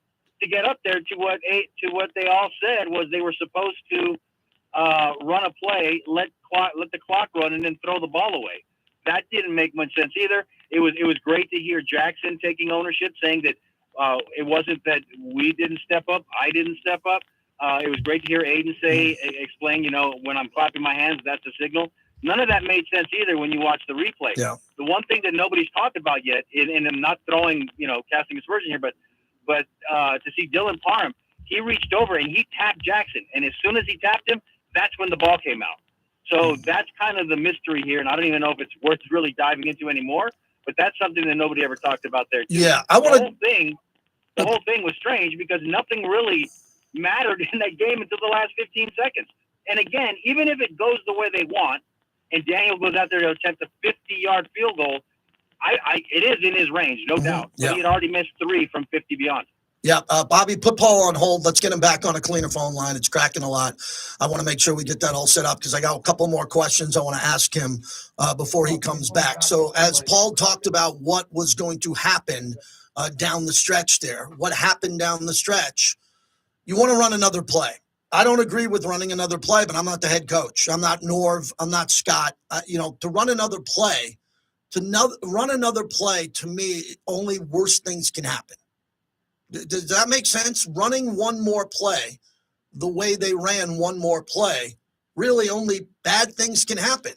to get up there to what they all said was they were supposed to run a play, let the clock run, and then throw the ball away? That didn't make much sense either. It was great to hear Jackson taking ownership, saying that it wasn't that we didn't step up, I didn't step up. It was great to hear Aiden explain, when I'm clapping my hands, that's a signal. None of that made sense either when you watch the replay. Yeah. The one thing that nobody's talked about yet, and I'm not throwing, casting aspersion here, but to see Dylan Parham, he reached over and he tapped Jackson. And as soon as he tapped him, that's when the ball came out. So that's kind of the mystery here. And I don't even know if it's worth really diving into anymore, but that's something that nobody ever talked about there. Too. Yeah. The whole thing was strange because nothing really mattered in that game until the last 15 seconds. And again, even if it goes the way they want, and Daniel goes out there to attempt a 50-yard field goal, it is in his range, no doubt. Yeah. But he had already missed 3 from 50 beyond. Yeah, Bobby, put Paul on hold. Let's get him back on a cleaner phone line. It's cracking a lot. I want to make sure we get that all set up because I got a couple more questions I want to ask him before he comes back. So as Paul talked about what was going to happen down the stretch there, what happened down the stretch, you want to run another play. I don't agree with running another play, but I'm not the head coach. I'm not Norv. I'm not Scott. To run another play, to me, only worse things can happen. Does that make sense? Running one more play, the way they ran one more play, really only bad things can happen.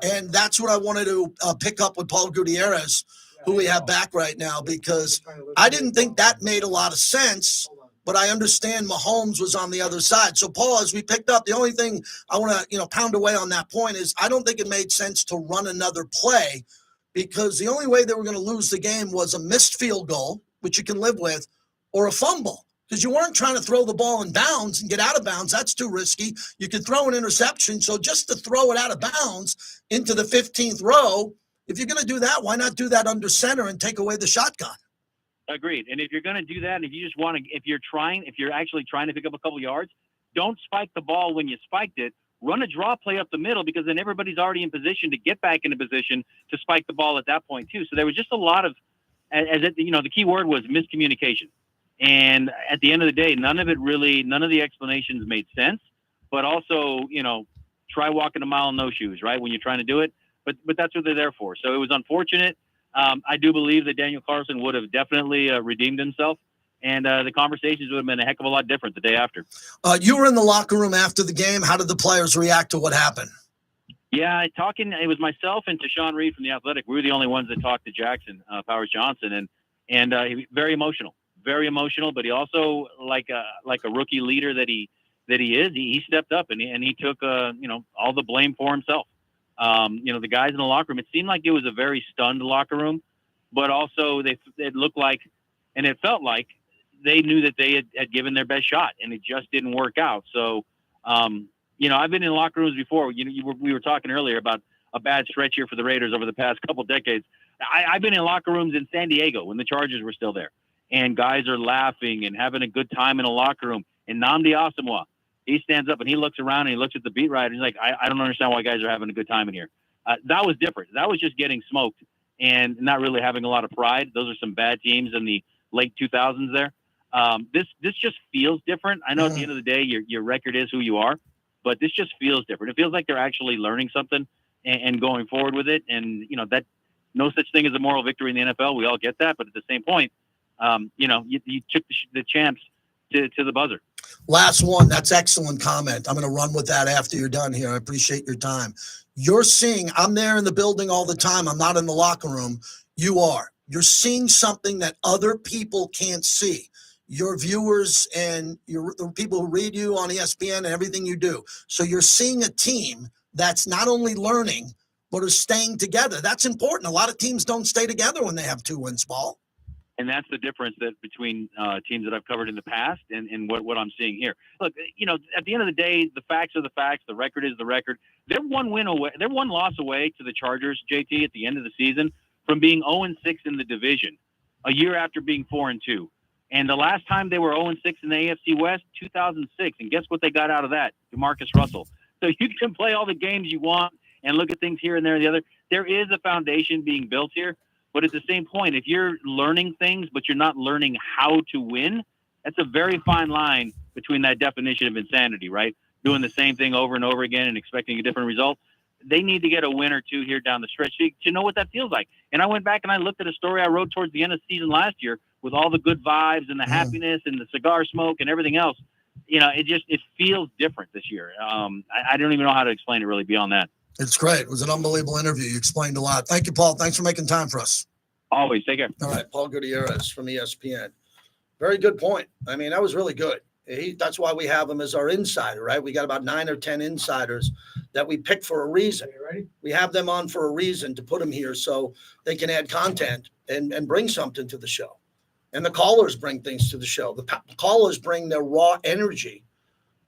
And that's what I wanted to pick up with Paul Gutierrez, who we have back right now, because I didn't think that made a lot of sense, but I understand Mahomes was on the other side. So, Paul, as we picked up, the only thing I want to, pound away on that point is I don't think it made sense to run another play, because the only way they were going to lose the game was a missed field goal, which you can live with, or a fumble, because you weren't trying to throw the ball in bounds and get out of bounds. That's too risky. You could throw an interception. So just to throw it out of bounds into the 15th row, if you're going to do that, why not do that under center and take away the shotgun? Agreed. And if you're going to do that, and if you just want to, if you're actually trying to pick up a couple yards, don't spike the ball when you spiked it. Run a draw play up the middle, because then everybody's already in position to get back into position to spike the ball at that point too. So there was just a lot of, the key word was miscommunication. And at the end of the day, none of the explanations made sense, but also, try walking a mile in no shoes, right? When you're trying to do it, but that's what they're there for. So it was unfortunate. I do believe that Daniel Carlson would have definitely redeemed himself, and the conversations would have been a heck of a lot different the day after. You were in the locker room after the game. How did the players react to what happened? Yeah, it was myself and Tashawn Reed from The Athletic. We were the only ones that talked to Jackson Powers Johnson, and he, very emotional, but he also, like a rookie leader that he is, he stepped up and he took all the blame for himself. The guys in the locker room, it seemed like it was a very stunned locker room, but also it looked like, and it felt like they knew that they had given their best shot, and it just didn't work out. So, I've been in locker rooms before. We were talking earlier about a bad stretch here for the Raiders over the past couple decades. I've been in locker rooms in San Diego when the Chargers were still there, and guys are laughing and having a good time in a locker room. And Nnamdi Asomugha, he stands up and he looks around and he looks at the beat writer and he's like, I don't understand why guys are having a good time in here. That was different. That was just getting smoked and not really having a lot of pride. Those are some bad teams in the late 2000s there. This just feels different. I know at the end of the day, your record is who you are, but this just feels different. It feels like they're actually learning something and going forward with it. And, that no such thing as a moral victory in the NFL. We all get that. But at the same point, you took the champs to the buzzer. Last one. That's excellent comment. I'm going to run with that after you're done here. I appreciate your time. I'm there in the building all the time. I'm not in the locker room. You are. You're seeing something that other people can't see. Your viewers and the people who read you on ESPN and everything you do. So you're seeing a team that's not only learning, but is staying together. That's important. A lot of teams don't stay together when they have 2 wins, Paul. And that's the difference between teams that I've covered in the past and what I'm seeing here. Look, at the end of the day, the facts are the facts. The record is the record. They're one loss away to the Chargers, JT, at the end of the season from being 0-6 in the division, a year after being 4-2. And the last time they were 0-6 in the AFC West, 2006. And guess what they got out of that? DeMarcus Russell. So you can play all the games you want and look at things here and there and the other. There is a foundation being built here. But at the same point, if you're learning things, but you're not learning how to win, that's a very fine line between that definition of insanity, right? Doing the same thing over and over again and expecting a different result. They need to get a win or two here down the stretch to know what that feels like. And I went back and I looked at a story I wrote towards the end of the season last year with all the good vibes and the happiness and the cigar smoke and everything else. It feels different this year. I don't even know how to explain it really beyond that. It's great. It was an unbelievable interview. You explained a lot. Thank you, Paul. Thanks for making time for us. Always. Take care. All right. Paul Gutierrez from ESPN. Very good point. I mean, that was really good. That's why we have him as our insider, right? We got about 9 or 10 insiders that we pick for a reason. Ready? We have them on for a reason to put them here so they can add content and bring something to the show. And the callers bring things to the show. The callers bring their raw energy.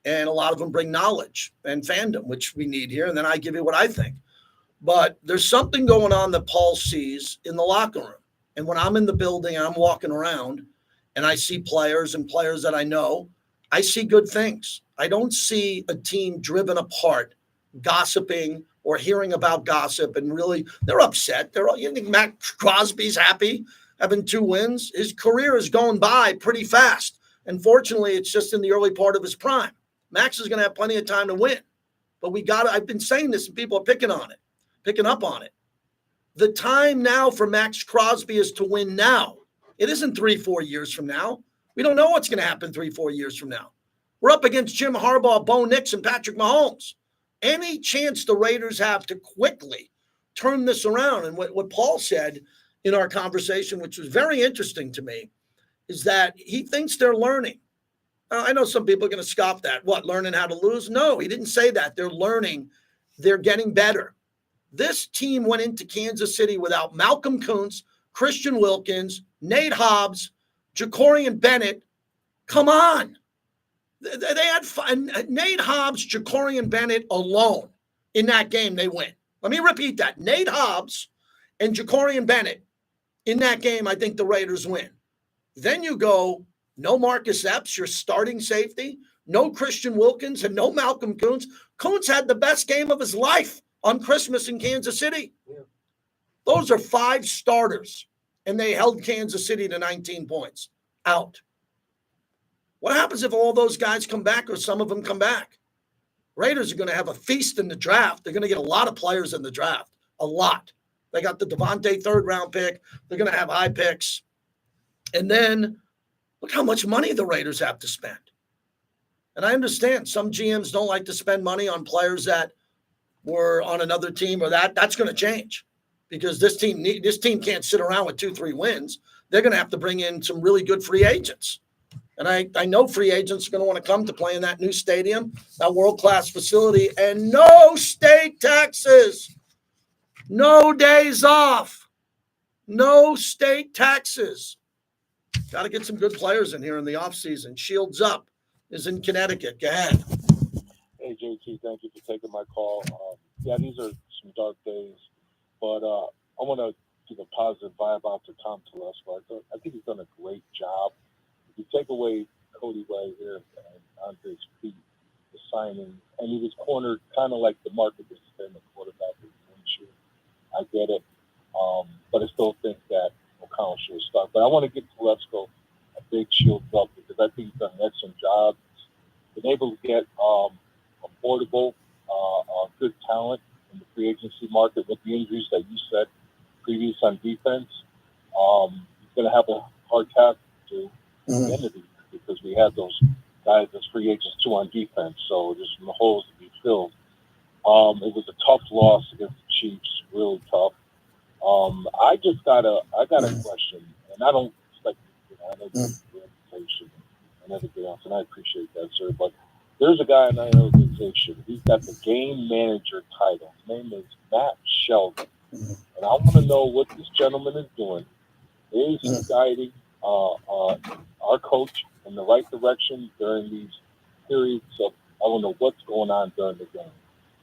And a lot of them bring knowledge and fandom, which we need here. And then I give you what I think. But there's something going on that Paul sees in the locker room. And when I'm in the building and I'm walking around and I see players and players that I know, I see good things. I don't see a team driven apart, gossiping or hearing about gossip. And really, they're upset. You think Matt Crosby's happy having 2 wins? His career is going by pretty fast. Unfortunately, it's just in the early part of his prime. Max is going to have plenty of time to win. But I've been saying this and people are picking up on it. The time now for Max Crosby is to win now. It isn't 3-4 years from now. We don't know what's going to happen 3-4 years from now. We're up against Jim Harbaugh, Bo Nix, and Patrick Mahomes. Any chance the Raiders have to quickly turn this around, and what Paul said in our conversation, which was very interesting to me, is that he thinks they're learning. I know some people are going to scoff that. What, learning how to lose? No, he didn't say that. They're learning. They're getting better. This team went into Kansas City without Malcolm Kuntz, Christian Wilkins, Nate Hobbs, Jacorian Bennett. Come on. They had Nate Hobbs, Jacorian Bennett alone in that game, they win. Let me repeat that. Nate Hobbs and Jacorian Bennett in that game, I think the Raiders win. Then you go, no Marcus Epps, your starting safety, no Christian Wilkins, and no Malcolm Kuntz. Kuntz had the best game of his life on Christmas in Kansas City. Yeah. Those are 5 starters, and they held Kansas City to 19 points. Out. What happens if all those guys come back or some of them come back? Raiders are going to have a feast in the draft. They're going to get a lot of players in the draft. A lot. They got the Devontae 3rd-round pick. They're going to have high picks. And then look how much money the Raiders have to spend. And I understand some GMs don't like to spend money on players that were on another team or that's going to change because this team can't sit around with 2-3 wins. They're going to have to bring in some really good free agents. And I know free agents are going to want to come to play in that new stadium, that world-class facility, and no state taxes, no days off, no state taxes. Got to get some good players in here in the offseason. Shields Up is in Connecticut. Go ahead. Hey, JT, thank you for taking my call. Yeah, these are some dark days, but I want to give a positive vibe out to Tom Telesco. I think he's done a great job. If you take away Cody White here and Andre's feet, the signing, and he was cornered kind of like the market was in the quarterback with Minshew. I get it, but I still think that O'Connell should have stuck. But I want to give Telesco a big shield up because I think he's done an excellent job. He's been able to get affordable, good talent in the free agency market with the injuries that you said previous on defense. He's going to have a hard task to the end of the year because we had those guys as free agents too on defense. So there's some holes to be filled. It was a tough loss against the Chiefs, really tough. I got a question, and I don't expect I know the organization and everything else, and I appreciate that, sir. But there's a guy in our organization. He's got the game manager title. His name is Matt Sheldon, and I want to know what this gentleman is doing. Is he guiding our coach in the right direction during these periods of I don't know what's going on during the game?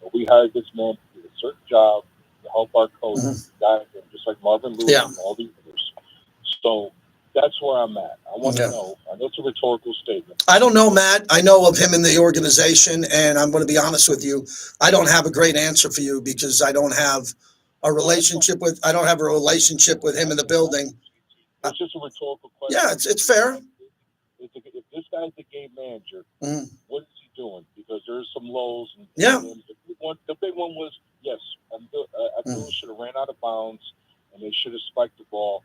But we hired this man to do a certain job to help our coach guide him, just like Marvin Lewis and all these others. So that's where I'm at. I want to know. I know it's a rhetorical statement. I don't know, Matt. I know of him in the organization, and I'm going to be honest with you. I don't have a great answer for you because I don't have a relationship with him in the building. It's just a rhetorical question. Yeah, it's fair. If this guy's the game manager, what is he doing? Because there's some lows. And the big one was, yes, Abdullah should have ran out of bounds, and they should have spiked the ball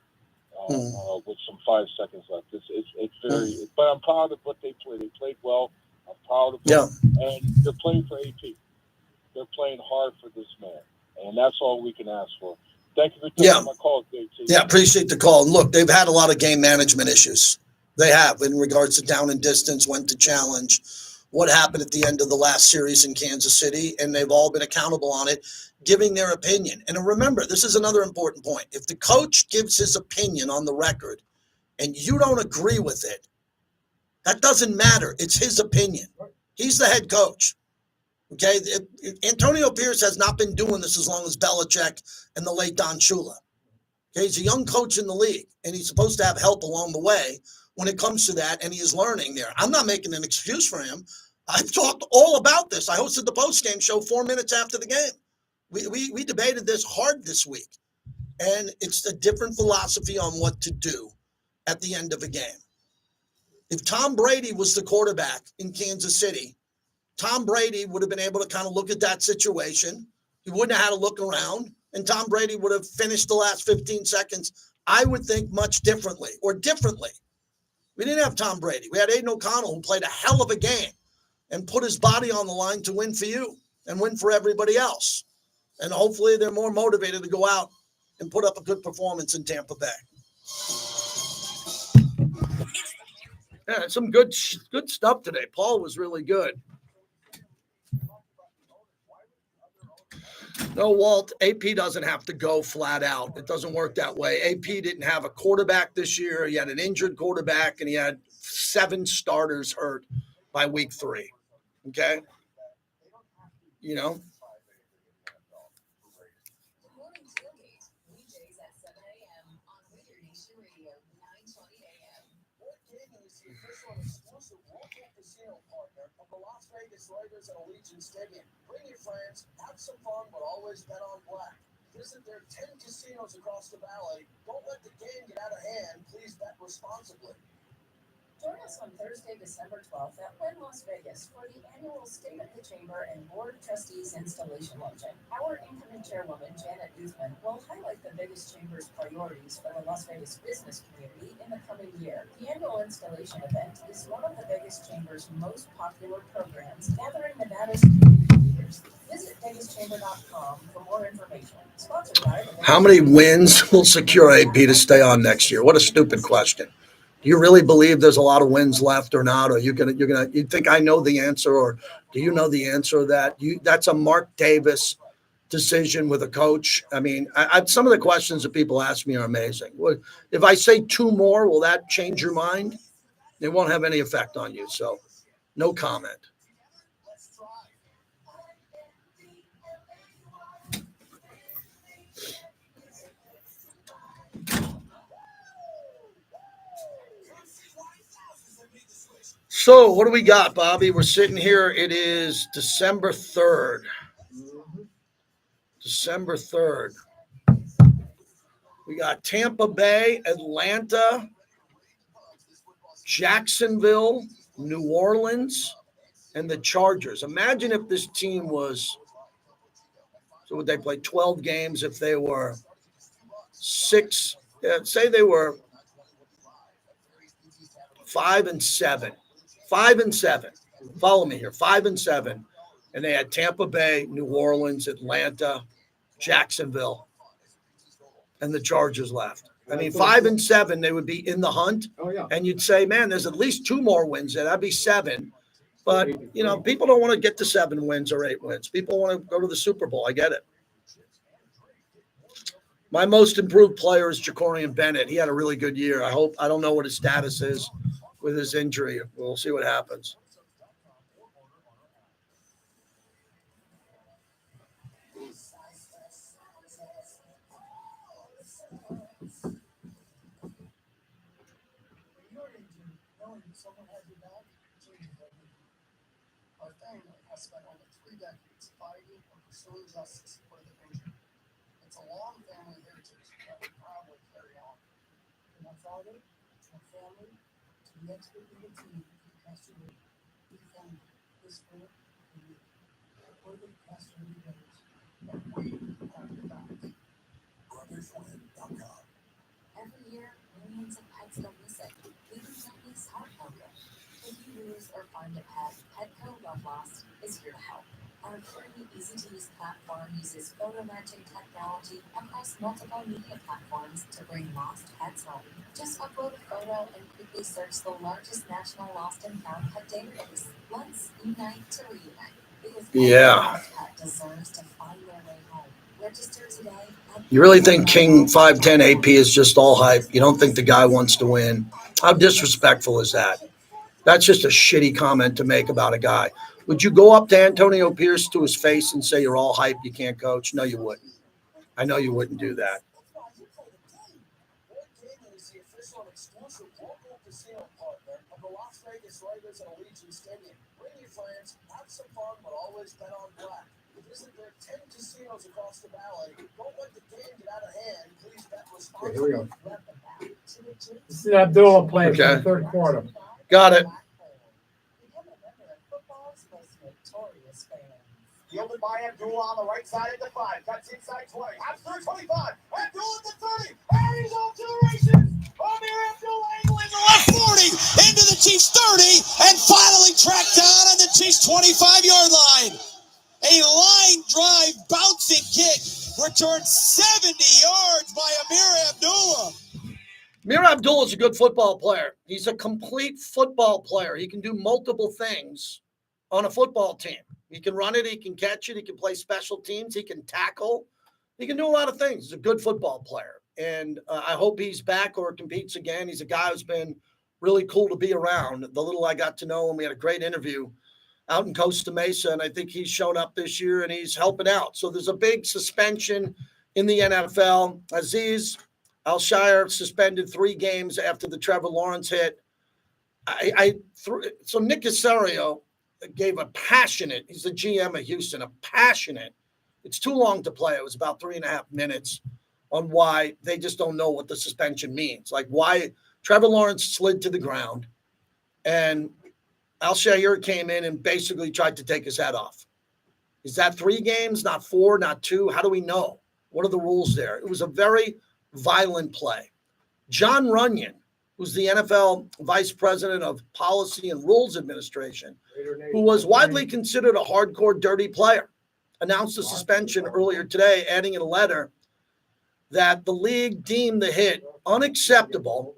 with some 5 seconds left. It's very, but I'm proud of what they played. They played well. I'm proud of them. And they're playing for AP. They're playing hard for this man, and that's all we can ask for. Thank you for taking my call, JT. Yeah, appreciate the call. And look, they've had a lot of game management issues. They have in regards to down and distance, when to challenge, what happened at the end of the last series in Kansas City, and they've all been accountable on it, giving their opinion. And remember, this is another important point. If the coach gives his opinion on the record and you don't agree with it, that doesn't matter. It's his opinion. He's the head coach. Okay, Antonio Pierce has not been doing this as long as Belichick and the late Don Shula. Okay, he's a young coach in the league, and he's supposed to have help along the way when it comes to that, and he is learning there. I'm not making an excuse for him. I've talked all about this. I hosted the post-game show 4 minutes after the game. We debated this hard this week, and it's a different philosophy on what to do at the end of a game. If Tom Brady was the quarterback in Kansas City, Tom Brady would have been able to kind of look at that situation. He wouldn't have had to look around, and Tom Brady would have finished the last 15 seconds, I would think, much differently or differently. We didn't have Tom Brady. We had Aiden O'Connell, who played a hell of a game and put his body on the line to win for you and win for everybody else. And hopefully they're more motivated to go out and put up a good performance in Tampa Bay. Yeah, some good stuff today. Paul was really good. No, Walt, AP doesn't have to go flat out. It doesn't work that way. AP didn't have a quarterback this year. He had an injured quarterback, and he had 7 starters hurt by week 3. Okay? You know? Raiders at Allegiant Stadium. Bring your friends, have some fun, but always bet on black. Visit their 10 casinos across the valley. Don't let the game get out of hand. Please bet responsibly. Join us on Thursday, December 12th at Wynn Las Vegas for the annual State of the Chamber and Board of Trustees installation luncheon. Our incoming chairwoman, Janet Uthman, will highlight the biggest chamber's priorities for the Las Vegas business community in the coming year. The annual installation event is one of the biggest chamber's most popular programs, gathering Nevada's community leaders. Visit VegasChamber.com for more information. Sponsored by How many wins will secure AP to stay on next year? What a stupid question. Do you really believe there's a lot of wins left or not? Or you think I know the answer, or do you know the answer to that? That's a Mark Davis decision with a coach. I mean, some of the questions that people ask me are amazing. If I say 2 more, will that change your mind? It won't have any effect on you. So no comment. So what do we got, Bobby? We're sitting here. It is December 3rd. December 3rd. We got Tampa Bay, Atlanta, Jacksonville, New Orleans, and the Chargers. Imagine if this team was, so would they play 12 games if they were 6, say they were 5-7. 5-7. Follow me here. 5-7. And they had Tampa Bay, New Orleans, Atlanta, Jacksonville, and the Chargers left. I mean, 5-7, they would be in the hunt. Oh, yeah. And you'd say, man, there's at least 2 more wins there. That'd be 7. But, people don't want to get to 7 wins or 8 wins. People want to go to the Super Bowl. I get it. My most improved player is Jacorian Bennett. He had a really good year. I don't know what his status is with his injury. We'll see what happens. Someone has your back, changes everything. Our family has spent over 3 decades fighting and pursuing justice for the injured. It's a long family heritage that we proudly carry on. From my father, to my family, to the expert legal team who passed away, we defend this sport and you. We're the pastor brothers, and we have your back. BrothersWin.com. Every year, millions of pets go missing, leaving families heartbroken. If you lose or find a pet, Petco Love Lost is here to help. Our free, easy-to-use platform uses photo matching technology across multiple media platforms to bring lost pets home. Just upload a photo and quickly search the largest national lost and found pet database. Let's unite to reunite. Because every lost pet deserves to find their way home. Register today. You really think King 510 AP is just all hype? You don't think the guy wants to win? How disrespectful is that? That's just a shitty comment to make about a guy. Would you go up to Antonio Pierce to his face and say you're all hype, you can't coach? No, you wouldn't. I know you wouldn't do that. Is the official and exclusive local casino partner of the Las Vegas Raiders at Allegiant Stadium. Bring your friends, have some fun, but always bet on black. Visit their 10 casinos across the valley. Don't let the game get out of hand. Please bet responsibly. Here we go. This is Abdullah playing for the 3rd quarter. Got it. Become a member of football's most notorious fans. Yielded by Abdul on the right side at the 5. Cuts inside 20. Hops through 25. Abdul at the 30. And he's off to the races. Amir Abdul angling the left 40 into the Chiefs 30 and finally tracked down on the Chiefs 25-yard line. A line drive bouncing kick returned 70 yards by Amir Abdullah. Amir Abdullah is a good football player. He's a complete football player. He can do multiple things on a football team. He can run it. He can catch it. He can play special teams. He can tackle. He can do a lot of things. He's a good football player. And I hope he's back or competes again. He's a guy who's been really cool to be around. The little I got to know him, we had a great interview out in Costa Mesa, and I think he's shown up this year and he's helping out. So there's a big suspension in the NFL. Aziz Al-Shire suspended 3 games after the Trevor Lawrence hit. So Nick Casario gave a passionate, he's the GM of Houston, a passionate, it's too long to play. It was about 3.5 minutes on why they just don't know what the suspension means. Like why Trevor Lawrence slid to the ground and Al-Shire came in and basically tried to take his head off. Is that 3 games, not 4, not 2? How do we know? What are the rules there? It was a very violent play. John Runyon, who's the NFL Vice President of Policy and Rules Administration, who was widely considered a hardcore dirty player, announced a suspension earlier today, adding in a letter that the league deemed the hit unacceptable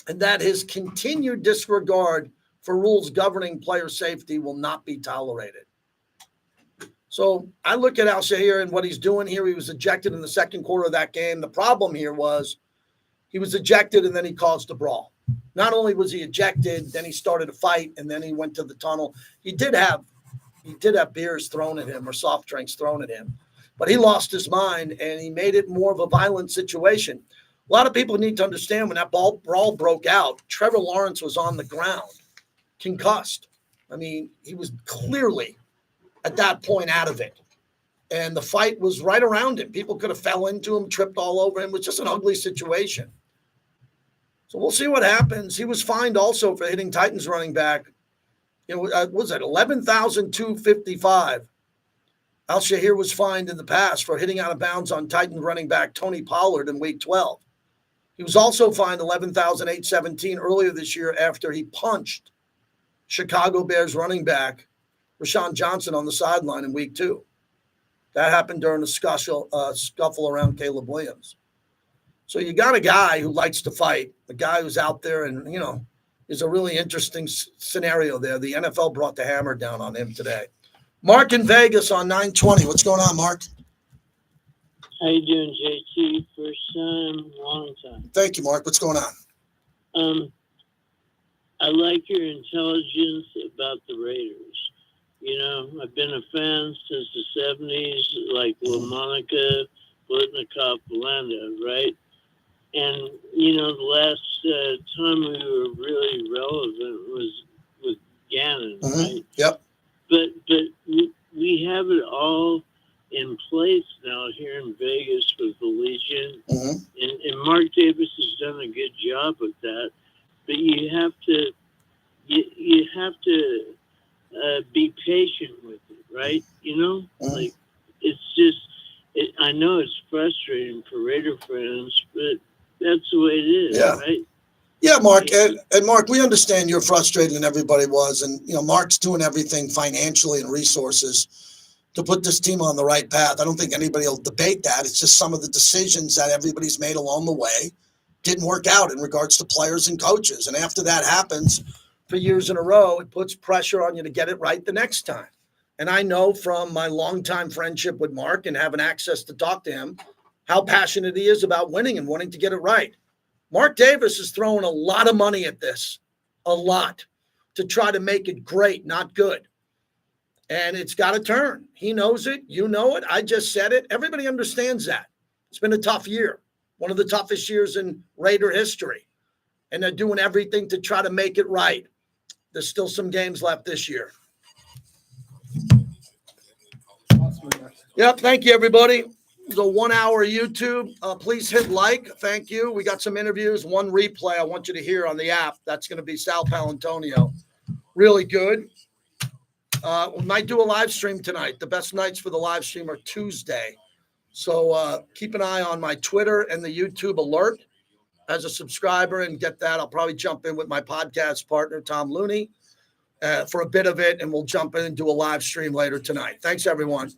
and that his continued disregard for rules governing player safety will not be tolerated. So I look at Al-Shire and what he's doing here. He was ejected in the second quarter of that game. The problem here was he was ejected and then he caused a brawl. Not only was he ejected, then he started a fight and then he went to the tunnel. He did have beers thrown at him or soft drinks thrown at him, but he lost his mind and he made it more of a violent situation. A lot of people need to understand when that brawl broke out, Trevor Lawrence was on the ground, concussed. I mean, he was clearly at that point out of it. And the fight was right around him. People could have fell into him, tripped all over him. It was just an ugly situation. So we'll see what happens. He was fined also for hitting Titans running back. What was it, $11,255. Al-Shire was fined in the past for hitting out of bounds on Titan running back Tony Pollard in week 12. He was also fined $11,817 earlier this year after he punched Chicago Bears running back Rashawn Johnson on the sideline in week 2. That happened during a scuffle around Caleb Williams. So you got a guy who likes to fight, a guy who's out there and, is a really interesting scenario there. The NFL brought the hammer down on him today. Mark in Vegas on 920. What's going on, Mark? How you doing, JT? First time, long time. Thank you, Mark. What's going on? I like your intelligence about the Raiders. I've been a fan since the 70s, like LaMonica, Blitnikoff, Belanda, right? And, the last time we were really relevant was with Ganon, right? Yep. But we have it all in place now here in Vegas with the Legion. And Mark Davis has done a good job with that. But you have to be patient with it, right? Like it's just, I know it's frustrating for Raider fans, but that's the way it is, right? Yeah, Mark. And Mark, we understand you're frustrated and everybody was. And, Mark's doing everything financially and resources to put this team on the right path. I don't think anybody will debate that. It's just some of the decisions that everybody's made along the way didn't work out in regards to players and coaches. And after that happens for years in a row, it puts pressure on you to get it right the next time. And I know from my longtime friendship with Mark and having access to talk to him, how passionate he is about winning and wanting to get it right. Mark Davis is throwing a lot of money at this, a lot, to try to make it great, not good. And it's got to turn. He knows it. You know it. I just said it. Everybody understands that. It's been a tough year, one of the toughest years in Raider history. And they're doing everything to try to make it right. There's still some games left this year. Yep. Thank you, everybody. It was a 1-hour YouTube. Please hit like. Thank you. We got some interviews. One replay I want you to hear on the app. That's going to be Sal Palantonio. Really good. We might do a live stream tonight. The best nights for the live stream are Tuesday. So keep an eye on my Twitter and the YouTube alert as a subscriber and get that. I'll probably jump in with my podcast partner, Tom Looney, for a bit of it, and we'll jump in and do a live stream later tonight. Thanks, everyone.